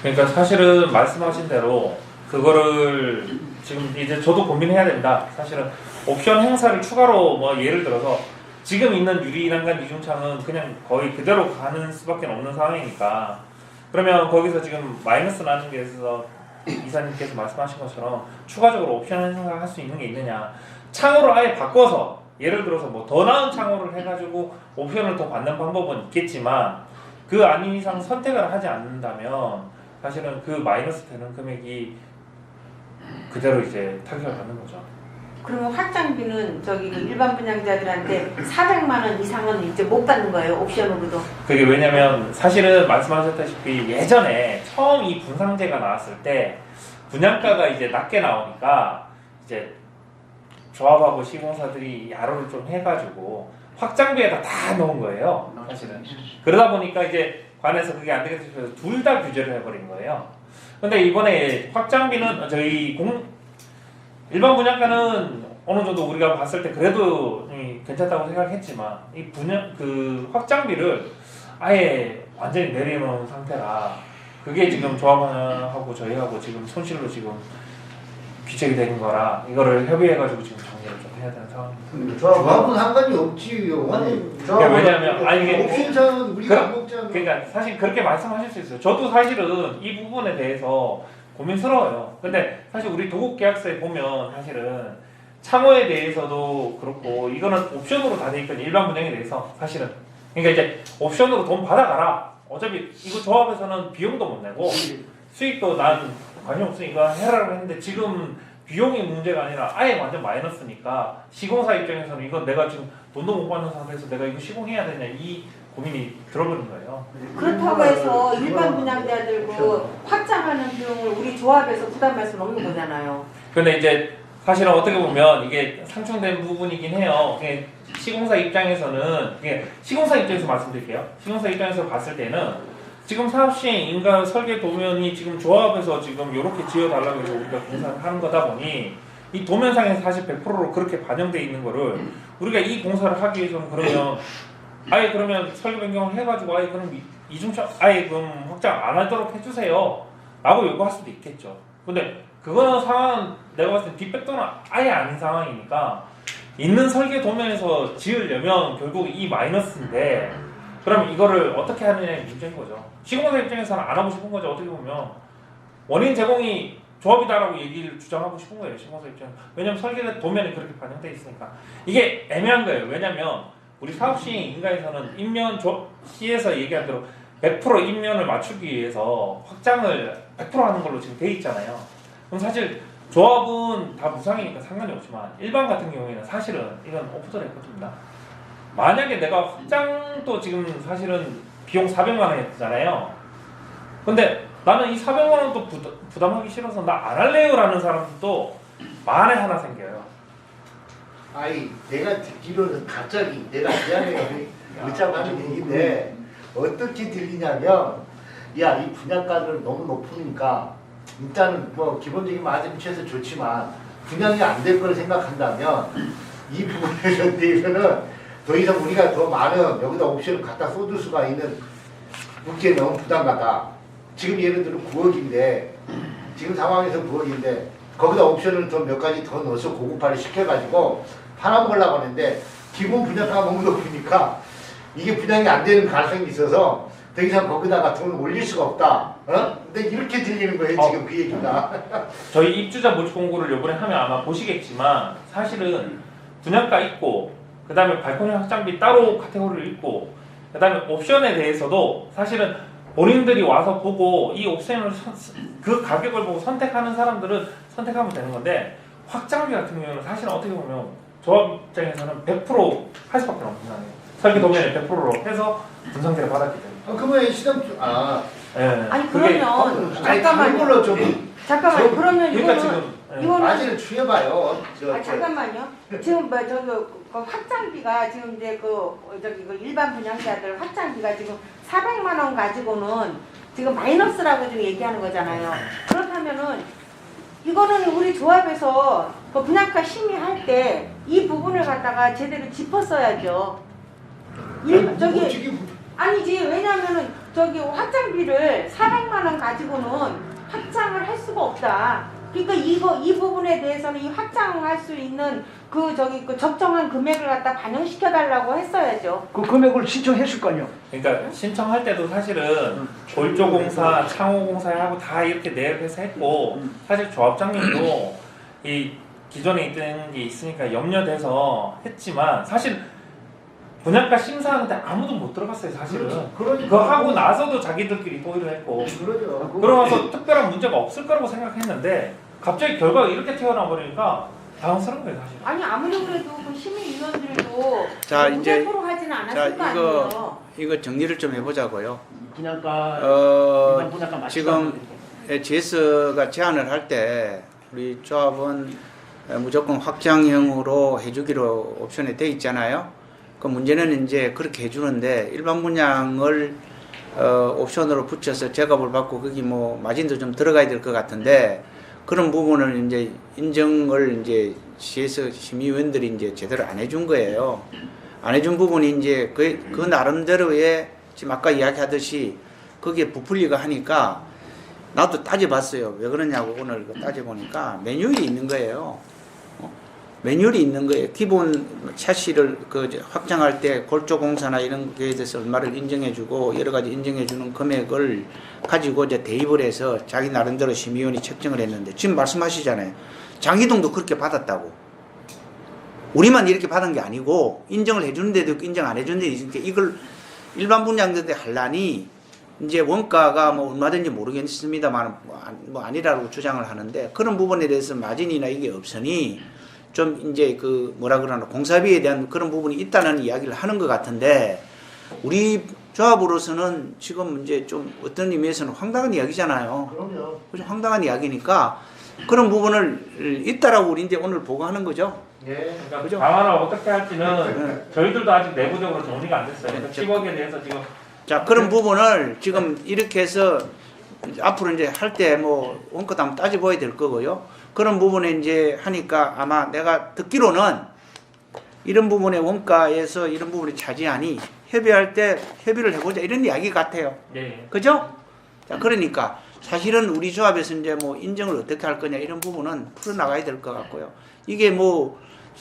Speaker 4: 그러니까 사실은 말씀하신 대로 그거를 지금 이제 저도 고민해야 된다. 사실은 옵션 행사를 추가로 뭐 예를 들어서 지금 있는 유리난간 이중창은 그냥 거의 그대로 가는 수밖에 없는 상황이니까 그러면 거기서 지금 마이너스 나는 게 있어서 이사님께서 말씀하신 것처럼 추가적으로 옵션 행사를 할 수 있는 게 있느냐 창호를 아예 바꿔서 예를 들어서 뭐 더 나은 창호를 해가지고 옵션을 더 받는 방법은 있겠지만 그 아닌 이상 선택을 하지 않는다면 사실은 그 마이너스 되는 금액이 그대로 이제 타격을 받는 거죠.
Speaker 5: 그러면 확장비는 그 일반 분양자들한테 400만 원 이상은 이제 못 받는 거예요, 옵션으로도.
Speaker 4: 그게 왜냐면 사실은 말씀하셨다시피 예전에 처음 이 분상제가 나왔을 때 분양가가 이제 낮게 나오니까 이제 조합하고 시공사들이 야로를 좀 해가지고 확장비에다 다 넣은 거예요. 사실은 그러다 보니까 이제 관에서 그게 안 되겠다 싶어서 둘 다 규제를 해버린 거예요. 근데 이번에 확장비는 일반 분양가는 어느 정도 우리가 봤을 때 그래도 괜찮다고 생각했지만 이 그 확장비를 아예 완전히 내려놓은 상태라 그게 지금 조합원하고 저희하고 지금 손실로 지금 귀책이 되는 거라 이거를 협의해가지고 지금 정리를 좀 해야 되는 상황입니다.
Speaker 7: 조합은 상관이 없지요.
Speaker 4: 그러니까 왜냐하면 아니 이게
Speaker 7: 옵션상은 우리가 안 먹잖아.
Speaker 4: 그러니까 사실 그렇게 말씀하실 수 있어요. 저도 사실은 이 부분에 대해서 고민스러워요. 근데 사실 우리 도급 계약서에 보면 사실은 창호에 대해서도 그렇고 이거는 옵션으로 다 돼 있거든요. 일반 분양에 대해서 사실은 그러니까 이제 옵션으로 돈 받아가라. 어차피 이거 조합에서는 비용도 못 내고 수익도 난 관심 없으니까 해라고 했는데 지금 비용이 문제가 아니라 아예 완전 마이너스니까 시공사 입장에서는 이건 내가 지금 돈도 못 받는 상태에서 내가 이거 시공해야 되냐 이 고민이 들어버린 거예요.
Speaker 5: 그렇다고 해서 일반 분양자들 그 확장하는 비용을 우리 조합에서 부담할 수는 없는 거잖아요.
Speaker 4: 근데 이제 사실은 어떻게 보면 이게 상충된 부분이긴 해요. 그게 시공사 입장에서는 시공사 입장에서 말씀드릴게요. 시공사 입장에서 봤을 때는 지금 사업 시행 인가 설계 도면이 지금 조합에서 지금 이렇게 지어달라고 해서 우리가 공사를 하는 거다 보니 이 도면상에서 사실 100%로 그렇게 반영돼 있는 거를 우리가 이 공사를 하기 위해서는 그러면 아예 그러면 설계 변경을 해가지고 아예 그럼 이중차 아예 그럼 확장 안 하도록 해주세요 라고 요구할 수도 있겠죠. 근데 그거는 상황은 내가 봤을 때 뒷백도는 아예 아닌 상황이니까 있는 설계 도면에서 지으려면 결국 이 마이너스인데 그럼 이거를 어떻게 하느냐의 문제인 거죠. 시공사 입장에서는 안 하고 싶은 거죠. 어떻게 보면 원인 제공이 조합이다라고 얘기를 주장하고 싶은 거예요. 시공사 입장에서. 왜냐면 설계 도면에 그렇게 반영돼 있으니까. 이게 애매한 거예요. 왜냐면 우리 사업시행 인가에서는 인면 시에서 얘기한 대로 100% 인면을 맞추기 위해서 확장을 100% 하는 걸로 지금 돼 있잖아요. 그럼 사실 조합은 다 무상이니까 상관이 없지만 일반 같은 경우에는 사실은 이건 오프 더 레코드입니다. 만약에 내가 확장도 지금 사실은 비용 400만 원 했잖아요. 근데 나는 이 400만 원도 부담하기 싫어서 나 안 할래요 라는 사람도 만에 하나 생겨요.
Speaker 7: 아이 내가 듣기로는 갑자기 내가 미안해 문자로 하는 얘기인데 어떻게 들리냐면 야 이 분양가를 너무 높으니까 일단은 뭐 기본적인 마진을 취해서 좋지만 분양이 안 될 걸 생각한다면 이 부분에 대해서는 더 이상 우리가 더 많은 여기다 옵션을 갖다 쏟을 수가 있는 묻기에 너무 부담가다. 지금 예를 들어 9억인데 지금 상황에서 9억인데 거기다 옵션을 더 몇 가지 더 넣어서 고급화를 시켜가지고 팔아먹으려고 하는데 기본 분양가가 너무 높으니까 이게 분양이 안 되는 가능성이 있어서 더 이상 거기다가 돈을 올릴 수가 없다. 근데 이렇게 들리는 거예요 지금 그 얘기가.
Speaker 4: 저희 입주자 모집 공고를 이번에 하면 아마 보시겠지만 사실은 분양가 있고 그 다음에 발코니 확장비 따로 카테고리를 있고 그 다음에 옵션에 대해서도 사실은 본인들이 와서 보고 이 옵션을 그 가격을 보고 선택하는 사람들은 선택하면 되는 건데 확장비 같은 경우는 사실은 어떻게 보면 조합 입장에서는 100% 할 수밖에 없는 상황이에요. 설계 도면에 100%로 해서 분상제를 받았기 때문에.
Speaker 7: 그러면 시장
Speaker 4: 예.
Speaker 5: 아니
Speaker 4: 그게
Speaker 5: 그러면
Speaker 7: 아니
Speaker 5: 잠깐만요.
Speaker 7: 그걸로 좀
Speaker 5: 잠깐만 그러면
Speaker 4: 그러니까
Speaker 5: 이거는
Speaker 4: 지금 예.
Speaker 5: 이거는
Speaker 7: 마진을 추해봐요.
Speaker 5: 잠깐만요. 지금 뭐 저기 그 확장비가 지금 이제 그 일반 분양자들 확장비가 지금 400만 원 가지고는 지금 마이너스라고 지금 얘기하는 거잖아요. 그렇다면은 이거는 우리 조합에서 그 분양가 심의할 때 이 부분을 갖다가 제대로 짚었어야죠. 저기 아니지 왜냐면은 저기 확장비를 400만 원 가지고는 확장을 할 수가 없다. 그러니까 이 부분에 대해서는 이 확장할 수 있는 그 적정한 금액을 갖다 반영시켜 달라고 했어야죠.
Speaker 3: 그 금액을 신청했을 거 아니요.
Speaker 4: 그러니까 신청할 때도 사실은 골조공사, 창호공사하고 다 이렇게 내역해서 했고 사실 조합장님도 이 기존에 있던 게 있으니까 염려돼서 했지만 사실 분양가 심사하는데 아무도 못 들어갔어요 사실은.
Speaker 7: 그러니까
Speaker 4: 그거 하고 나서도 자기들끼리 토의를 했고
Speaker 7: 그러죠.
Speaker 4: 그러면서 특별한 문제가 없을 거라고 생각했는데 갑자기 결과가 이렇게 튀어나와 버리니까 당황스러운 거예요 사실.
Speaker 5: 아니 아무리 그래도 그 심의위원들도
Speaker 2: 자, 이제
Speaker 5: 100% 하지는 않았을
Speaker 2: 자,
Speaker 5: 거 아니에요.
Speaker 2: 이거 정리를 좀 해보자고요.
Speaker 3: 분양가 일반 분양가 맞추다
Speaker 2: 지금 GS가 제안을 할 때 우리 조합은 무조건 확장형으로 해주기로 옵션에 돼 있잖아요. 그 문제는 이제 그렇게 해주는데 일반 분양을 옵션으로 붙여서 제값을 받고 거기 뭐 마진도 좀 들어가야 될 것 같은데 그런 부분을 이제 인정을 이제 GS 심의위원들이 이제 제대로 안 해준 거예요. 안 해준 부분이 이제 그 나름대로의 지금 아까 이야기하듯이 거기에 부풀리고 하니까 나도 따져봤어요. 왜 그러냐고 오늘 따져보니까 매뉴얼이 있는 거예요. 매뉴얼이 있는 거예요. 기본 샤시를 확장할 때 골조공사나 이런 거에 대해서 얼마를 인정해주고 여러 가지 인정해주는 금액을 가지고 이제 대입을 해서 자기 나름대로 심의위원이 책정을 했는데 지금 말씀하시잖아요. 장희동도 그렇게 받았다고. 우리만 이렇게 받은 게 아니고 인정을 해주는 데도 있고 인정 안 해주는 데도 있으니까 이걸 일반 분양자들 할라니 이제 원가가 뭐 얼마든지 모르겠습니다만 뭐 아니라고 주장을 하는데 그런 부분에 대해서 마진이나 이게 없으니 좀 이제 그 뭐라 그러나 공사비에 대한 그런 부분이 있다는 이야기를 하는 것 같은데 우리 조합으로서는 지금 이제 좀 어떤 의미에서는 황당한 이야기잖아요.
Speaker 7: 그럼요.
Speaker 2: 그죠? 황당한 이야기니까 그런 부분을 있다라고 우리 이제 오늘 보고하는 거죠.
Speaker 7: 예.
Speaker 4: 그러니까
Speaker 2: 그죠?
Speaker 4: 방안을 어떻게 할지는 저희들도 아직 내부적으로 정리가 안 됐어요. 그래서 10억에 대해서 지금
Speaker 2: 자, 그런 부분을 지금 이렇게 해서 앞으로 이제 할 때 뭐 원가 한번 따져봐야 될 거고요. 그런 부분에 이제 하니까 아마 내가 듣기로는 이런 부분의 원가에서 이런 부분이 차지하니 협의할 때 협의를 해보자 이런 이야기 같아요.
Speaker 4: 예.
Speaker 2: 그죠? 자, 그러니까 사실은 우리 조합에서 이제 뭐 인정을 어떻게 할 거냐 이런 부분은 풀어나가야 될 것 같고요. 이게 뭐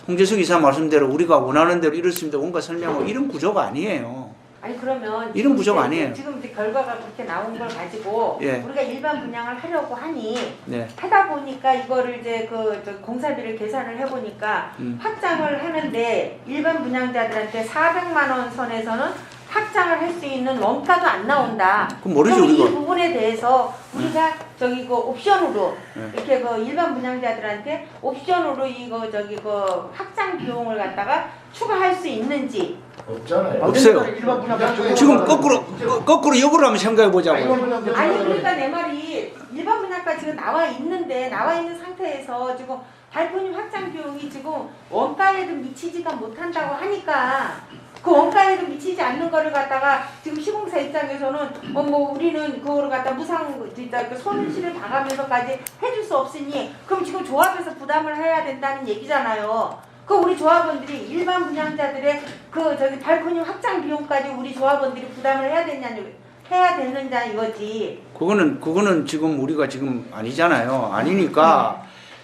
Speaker 2: 홍재석 이사 말씀대로 우리가 원하는 대로 이렇습니다. 원가 설명하고 이런 구조가 아니에요.
Speaker 5: 아니 그러면
Speaker 2: 이런
Speaker 5: 지금
Speaker 2: 구조가
Speaker 5: 이제
Speaker 2: 아니에요.
Speaker 5: 지금 이제 결과가 그렇게 나온 걸 가지고
Speaker 2: 예.
Speaker 5: 우리가 일반 분양을 하려고 하니
Speaker 2: 네.
Speaker 5: 하다 보니까 이거를 이제 저 공사비를 계산을 해보니까 확장을 하는데 일반 분양자들한테 400만 원 선에서는 확장을 할 수 있는 원가도 안 나온다.
Speaker 2: 그럼 모르죠,
Speaker 5: 그럼
Speaker 2: 우리가.
Speaker 5: 이 부분에 대해서 우리가 저기 그 옵션으로
Speaker 2: 네.
Speaker 5: 이렇게 그 일반 분양자들한테 옵션으로 이거 저기 그 확장 비용을 갖다가 추가할 수 있는지.
Speaker 7: 없잖아요.
Speaker 2: 없어요.
Speaker 3: 일반 분양가
Speaker 2: 지금 거꾸로 역으로 한번 생각해 보자고요.
Speaker 5: 아니 그러니까 내 말이 일반 분양가 지금 나와 있는 상태에서 지금 발코니 확장 비용이 지금 원가에도 미치지가 못한다고 하니까 그 원가에도 미치지 않는 거를 갖다가 지금 시공사 입장에서는 뭐 우리는 그거를 갖다 무상 진짜 그 손실을 봐가면서까지 해줄 수 없으니 그럼 지금 조합에서 부담을 해야 된다는 얘기잖아요. 그 우리 조합원들이 일반 분양자들의 그 저기 발코니 확장 비용까지 우리 조합원들이 부담을 해야 되느냐 이거지.
Speaker 2: 그거는 지금 우리가 지금 아니잖아요. 아니니까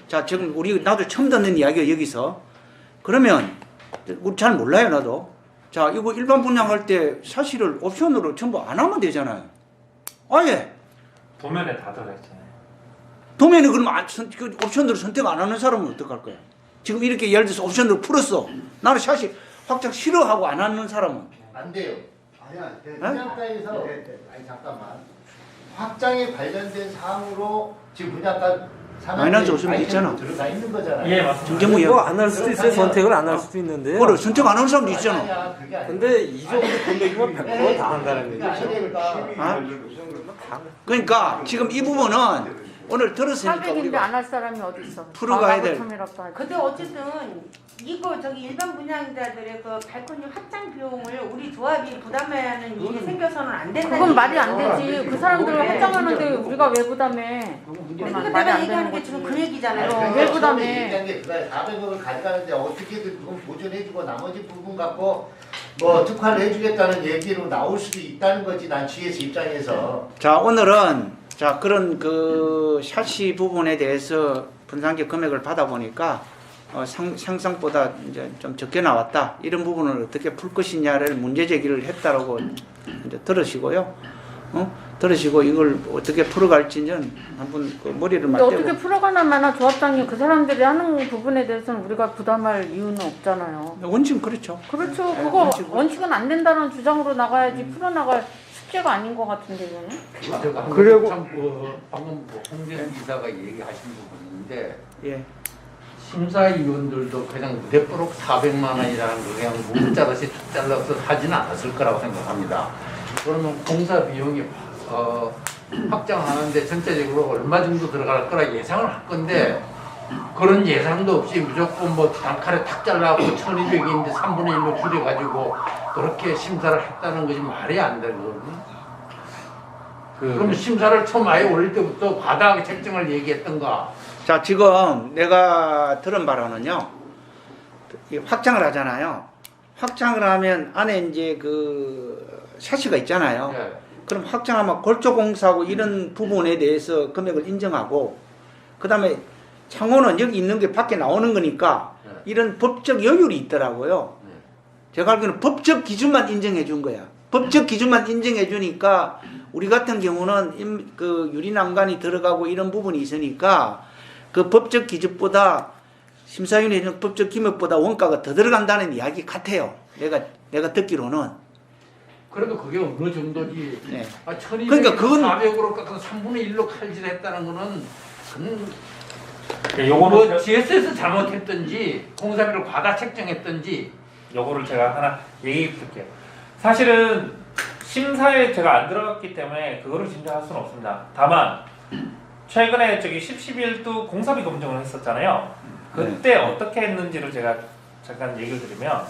Speaker 2: 자 지금 나도 처음 듣는 이야기가 여기서 그러면 우리 잘 몰라요 나도. 자 이거 일반 분양할 때 사실을 옵션으로 전부 안 하면 되잖아요. 아예
Speaker 4: 도면에 다 들어있잖아요.
Speaker 2: 도면에 그러면 그 옵션으로 선택 안 하는 사람은 어떡할 거야? 지금 이렇게 예를 들어서 옵션으로 풀었어. 나는 샷이 확장 싫어하고 안 하는 사람은
Speaker 7: 안 돼요.
Speaker 6: 아니야.
Speaker 7: 분양가에서 아니 잠깐만. 확장에 관련된 사항으로 지금 분양가
Speaker 2: 마이너스 옵션도 있잖아.
Speaker 7: 들어가 있는 거잖아요.
Speaker 4: 예, 맞습니다.
Speaker 2: 정재무 이야기.
Speaker 8: 안 할 수도 있어요. 선택을 안 할 수도 있는데요.
Speaker 2: 그래 선택 안 하는 사람도 있잖아.
Speaker 7: 아니야, 그게 아니야.
Speaker 8: 근데 이 정도 금액이면 100%다 한다는
Speaker 7: 그게
Speaker 8: 얘기죠.
Speaker 7: 아니니까.
Speaker 2: 그러니까 지금 이 부분은 오늘 들었으니까
Speaker 9: 400인데
Speaker 2: 우리가
Speaker 9: 안 할 사람이 어디 있어?
Speaker 2: 풀어가야 될.
Speaker 5: 근데 어쨌든 이거 저기 일반 분양자들의 그 발코니 확장 비용을 우리 조합이 부담해야 하는 일이 생겨서는 안 된다는
Speaker 9: 그건 말이 안
Speaker 5: 얘기예요.
Speaker 9: 되지. 그 사람들 확장하는데 우리가 왜 부담해?
Speaker 5: 그러니까
Speaker 9: 말이
Speaker 5: 내가
Speaker 9: 안
Speaker 5: 얘기하는
Speaker 9: 되는
Speaker 5: 게 지금 그
Speaker 9: 거지.
Speaker 5: 얘기잖아요.
Speaker 9: 왜 부담해?
Speaker 7: 얘기한 게 그거야. 400억을 가져가는데 어떻게든 그건 보존해주고 나머지 부분 갖고 뭐 특화를 해주겠다는 얘기로 나올 수도 있다는 거지. 난 GS 입장에서.
Speaker 2: 자 오늘은 자 그런 그 샷시 부분에 대해서 분산기 금액을 받아 보니까 상상보다 이제 좀 적게 나왔다. 이런 부분을 어떻게 풀 것이냐를 문제 제기를 했다라고 이제 들으시고요. 들으시고 이걸 어떻게 풀어갈지는 한번 그 머리를
Speaker 9: 근데
Speaker 2: 맞대고.
Speaker 9: 어떻게 풀어가나마나 조합장님 그 사람들이 하는 부분에 대해서는 우리가 부담할 이유는 없잖아요.
Speaker 2: 원칙은 그렇죠.
Speaker 9: 그렇죠.
Speaker 2: 네,
Speaker 9: 그거
Speaker 2: 원칙은.
Speaker 9: 원칙은 안 된다는 주장으로 나가야지 풀어나갈 숙제가 아닌 것 같은데 이거는.
Speaker 8: 그리고-
Speaker 10: 참 방금 홍재석 기사가 얘기하신 부분인데
Speaker 2: 예.
Speaker 10: 심사위원들도 그냥 무대뽀록 400만 원이라는 거 그냥 문자같이 툭 잘라서 하지는 않았을 거라고 생각합니다. 그러면 공사 비용이 확장하는데 전체적으로 얼마 정도 들어갈 거라 예상을 할 건데 그런 예상도 없이 무조건 뭐 단칼에 탁 잘라고 1200인데 3분의 1로 줄여가지고 그렇게 심사를 했다는 것이 말이 안 되거든요. 그럼 심사를 처음 아예 올릴 때부터 바닥 책정을 얘기했던가.
Speaker 2: 자 지금 내가 들은 바로는요. 이 확장을 하잖아요. 확장을 하면 안에 이제 그 샤시가 있잖아요.
Speaker 10: 예.
Speaker 2: 그럼 확장하면 골조공사하고 이런 부분에 대해서 금액을 인정하고 그 다음에 창호는 여기 있는 게 밖에 나오는 거니까
Speaker 10: 네.
Speaker 2: 이런 법적 여율이 있더라고요.
Speaker 10: 네.
Speaker 2: 제가 알기로는 법적 기준만 인정해 준 거야. 법적 기준만 인정해 주니까 우리 같은 경우는 그 유리난간이 들어가고 이런 부분이 있으니까 그 법적 기준보다 심사위원회 는 법적 기준보다 원가가 더 들어간다는 이야기 같아요. 내가 듣기로는.
Speaker 10: 그래도 그게 어느 정도지.
Speaker 2: 네.
Speaker 10: 1200,
Speaker 2: 그러니까 그건-
Speaker 10: 400으로 깎아서 3분의 1로 칼질했다는 거는 그건
Speaker 4: 요거는
Speaker 10: 뭐 GS에서 잘못했든지 공사비를 과다 책정했든지
Speaker 4: 요거를 제가 하나 얘기해 드릴게요. 사실은 심사에 제가 안 들어갔기 때문에 그거를 진정할 수는 없습니다. 다만 최근에 저기 10.11도 공사비 검증을 했었잖아요. 그때 어떻게 했는지를 제가 잠깐 얘기를 드리면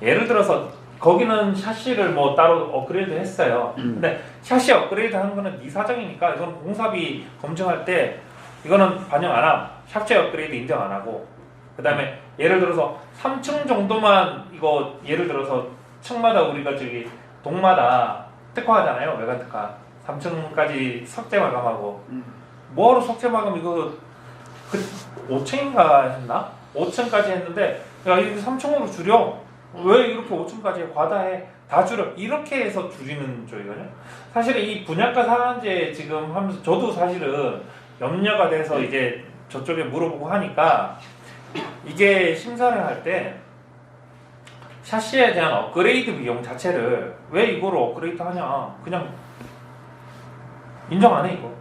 Speaker 4: 예를 들어서 거기는 샤시를 뭐 따로 업그레이드 했어요. 근데 샤시 업그레이드 하는 거는 네 사정이니까 이건 공사비 검증할 때 이거는 반영 안 함. 샤시 업그레이드 인정 안 하고 그 다음에 예를 들어서 3층 정도만 이거 예를 들어서 층마다 우리가 저기 동마다 특화하잖아요. 외관 특화 3층까지 석재 마감하고 뭐하러 석재 마감 이거 그 5층인가 했나? 5층까지 했는데 야 이거 3층으로 줄여 왜 이렇게 5층까지 과다해 다 줄여 이렇게 해서 줄이는 쪽이거든요. 사실 이 분양가 상한제 지금 하면서 저도 사실은 염려가 돼서 이제 저쪽에 물어보고 하니까 이게 심사를 할 때 샤시에 대한 업그레이드 비용 자체를 왜 이거를 업그레이드 하냐 그냥 인정 안 해 이거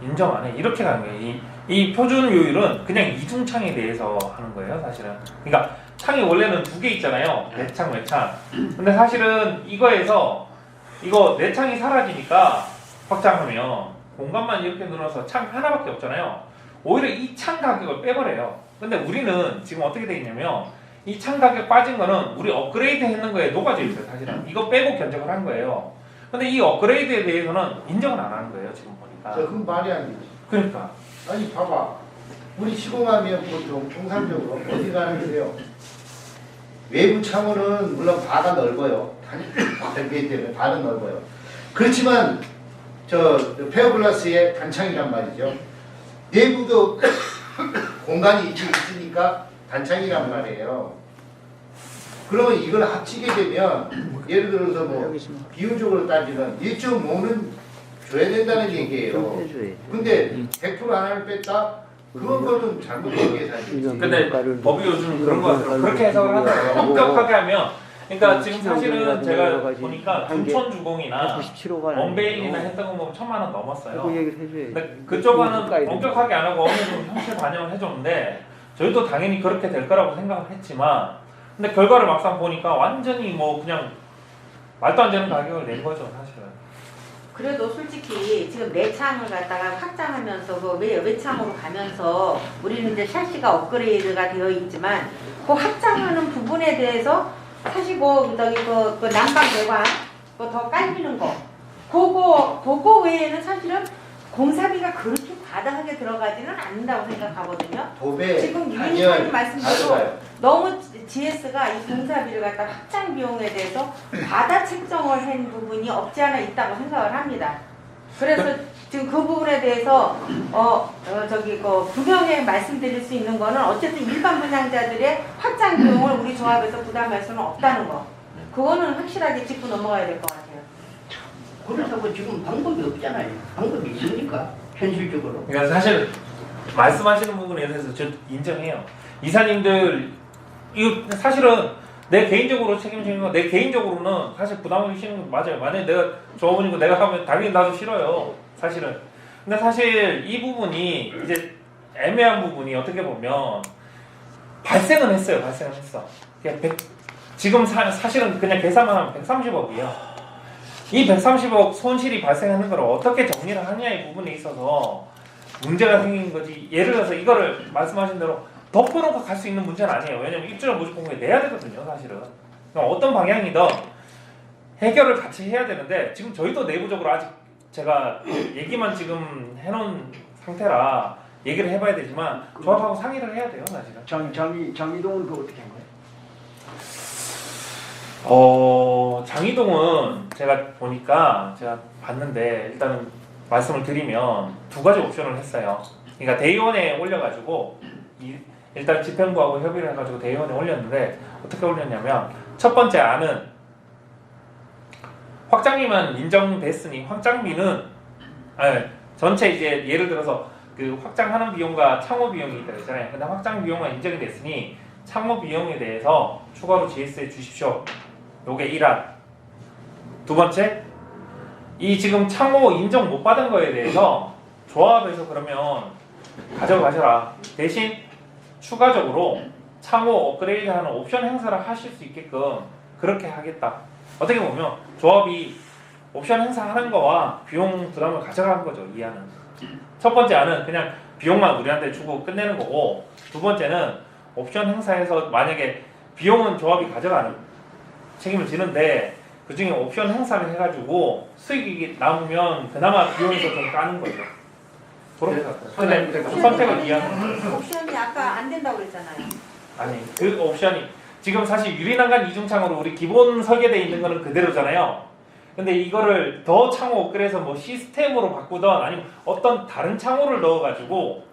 Speaker 4: 인정 안 해 이렇게 가는 거예요. 이 표준 요율은 그냥 이중창에 대해서 하는 거예요 사실은. 그러니까 창이 원래는 2개 있잖아요. 내창 외창. 근데 사실은 이거에서 이거 내창이 사라지니까 확장하면 공간만 이렇게 늘어서 창 하나밖에 없잖아요. 오히려 이 창 가격을 빼버려요. 근데 우리는 지금 어떻게 돼 있냐면 이 창 가격 빠진 거는 우리 업그레이드 했는 거에 녹아져 있어요 사실은. 이거 빼고 견적을 한 거예요. 근데 이 업그레이드에 대해서는 인정을 안 하는 거예요 지금 보니까.
Speaker 7: 그건 말이 안 되지.
Speaker 4: 그러니까
Speaker 7: 아니 봐봐. 우리 시공하면 보통 통상적으로 어디 가는데요? 외부 창호는 물론 바가 넓어요. 단기 때문에 바는 넓어요. 그렇지만 저 페어글라스의 단창이란 말이죠. 내부도 공간이 있으니까 단창이란 말이에요. 그러면 이걸 합치게 되면 예를 들어서 뭐 비율적으로 따지면 1.5는 줘야 된다는 얘기예요. 근데 100% 하나를 뺐다? 그건 잘못된 계산이죠.
Speaker 4: 근데 법이 요즘 그런 거 같아요. 그렇게 해석을 하더라고요. 엄격하게 하면 그러니까 지금 사실은 제가 보니까 둔촌 주공이나 원베일이나 했던 거 보면 1,000만 원 넘었어요. 근데 그쪽은 엄격하게 안 하고 어느 정도 현실 반영을 해줬는데 저희도 당연히 그렇게 될 거라고 생각을 했지만 근데 결과를 막상 보니까 완전히 뭐 그냥 말도 안 되는 가격을 낸 거죠 사실은.
Speaker 5: 그래도 솔직히 지금 내창을 갖다가 확장하면서 그 외창으로 가면서 우리는 이제 샤시가 업그레이드가 되어 있지만 그 확장하는 부분에 대해서 사실 그 난방 배관 더 깔리는 거 그거 외에는 사실은 공사비가 그렇게 과다하게 들어가지는 않는다고 생각하거든요. 지금 유인사님 말씀대로 너무 GS가 이 공사비를 갖다 확장 비용에 대해서 과다 책정을 한 부분이 없지 않아 있다고 생각을 합니다. 그래서 지금 그 부분에 대해서 분명히 말씀드릴 수 있는 거는 어쨌든 일반 분양자들의 확장 비용을 우리 조합에서 부담할 수는 없다는 거. 그거는 확실하게 짚고 넘어가야 될 것 같아요.
Speaker 3: 그렇다고 지금 방법이 없잖아요. 방법이 있습니까? 현실적으로.
Speaker 4: 그러니까 사실 말씀하시는 부분에 대해서 저 인정해요. 이사님들 이거 사실은 내 개인적으로 책임지는 거 내 개인적으로는 사실 부담을 쉬는 거 맞아요. 만약에 내가 조합원이고 내가 하면 당연히 나도 싫어요. 사실은. 근데 사실 이 부분이 이제 애매한 부분이 어떻게 보면 발생은 했어요. 발생은 했어. 지금 사실은 그냥 계산만 하면 130억이에요. 이 130억 손실이 발생하는 걸 어떻게 정리를 하냐의 부분에 있어서 문제가 생긴 거지. 예를 들어서 이거를 말씀하신 대로 덮어놓고 갈 수 있는 문제는 아니에요. 왜냐면 입주자 모집 공고에 내야 되거든요, 사실은. 그러니까 어떤 방향이든 해결을 같이 해야 되는데 지금 저희도 내부적으로 아직 제가 얘기만 지금 해놓은 상태라 얘기를 해봐야 되지만 조합하고 상의를 해야 돼요, 사실은.
Speaker 3: 장이동은 그 어떻게 한 거예요?
Speaker 4: 장이동은 제가 보니까 제가 봤는데 일단은 말씀을 드리면 2가지 옵션을 했어요. 그러니까 대의원에 올려가지고 일단 집행부하고 협의를 해가지고 대의원에 올렸는데 어떻게 올렸냐면 첫 번째 안은 확장비만 인정됐으니 확장비는 전체 이제 예를 들어서 그 확장하는 비용과 창호 비용이 있잖아요. 근데 확장 비용만 인정이 됐으니 창호 비용에 대해서 추가로 GS해 주십시오. 요게 1안. 두 번째, 이 지금 창호 인정 못 받은 거에 대해서 조합에서 그러면 가져가셔라. 대신 추가적으로 창호 업그레이드하는 옵션 행사를 하실 수 있게끔 그렇게 하겠다. 어떻게 보면 조합이 옵션 행사하는 거와 비용 부담을 가져가는 거죠. 이 안은. 첫 번째 안은 그냥 비용만 우리한테 주고 끝내는 거고, 두 번째는 옵션 행사에서 만약에 비용은 조합이 가져가는 책임을 지는데 그 중에 옵션 행사를 해가지고 수익이 남으면 그나마 비용에서 좀 까는 거죠. 그렇게 근데 그 선택을 이해하는 거예요.
Speaker 5: 옵션이 아까 안 된다고 그랬잖아요.
Speaker 4: 아니 그 옵션이 지금 사실 유리난간 이중창으로 우리 기본 설계되어 있는 거는 그대로잖아요. 근데 이거를 더 창호 업그레이드해서 뭐 시스템으로 바꾸던 아니면 어떤 다른 창호를 넣어가지고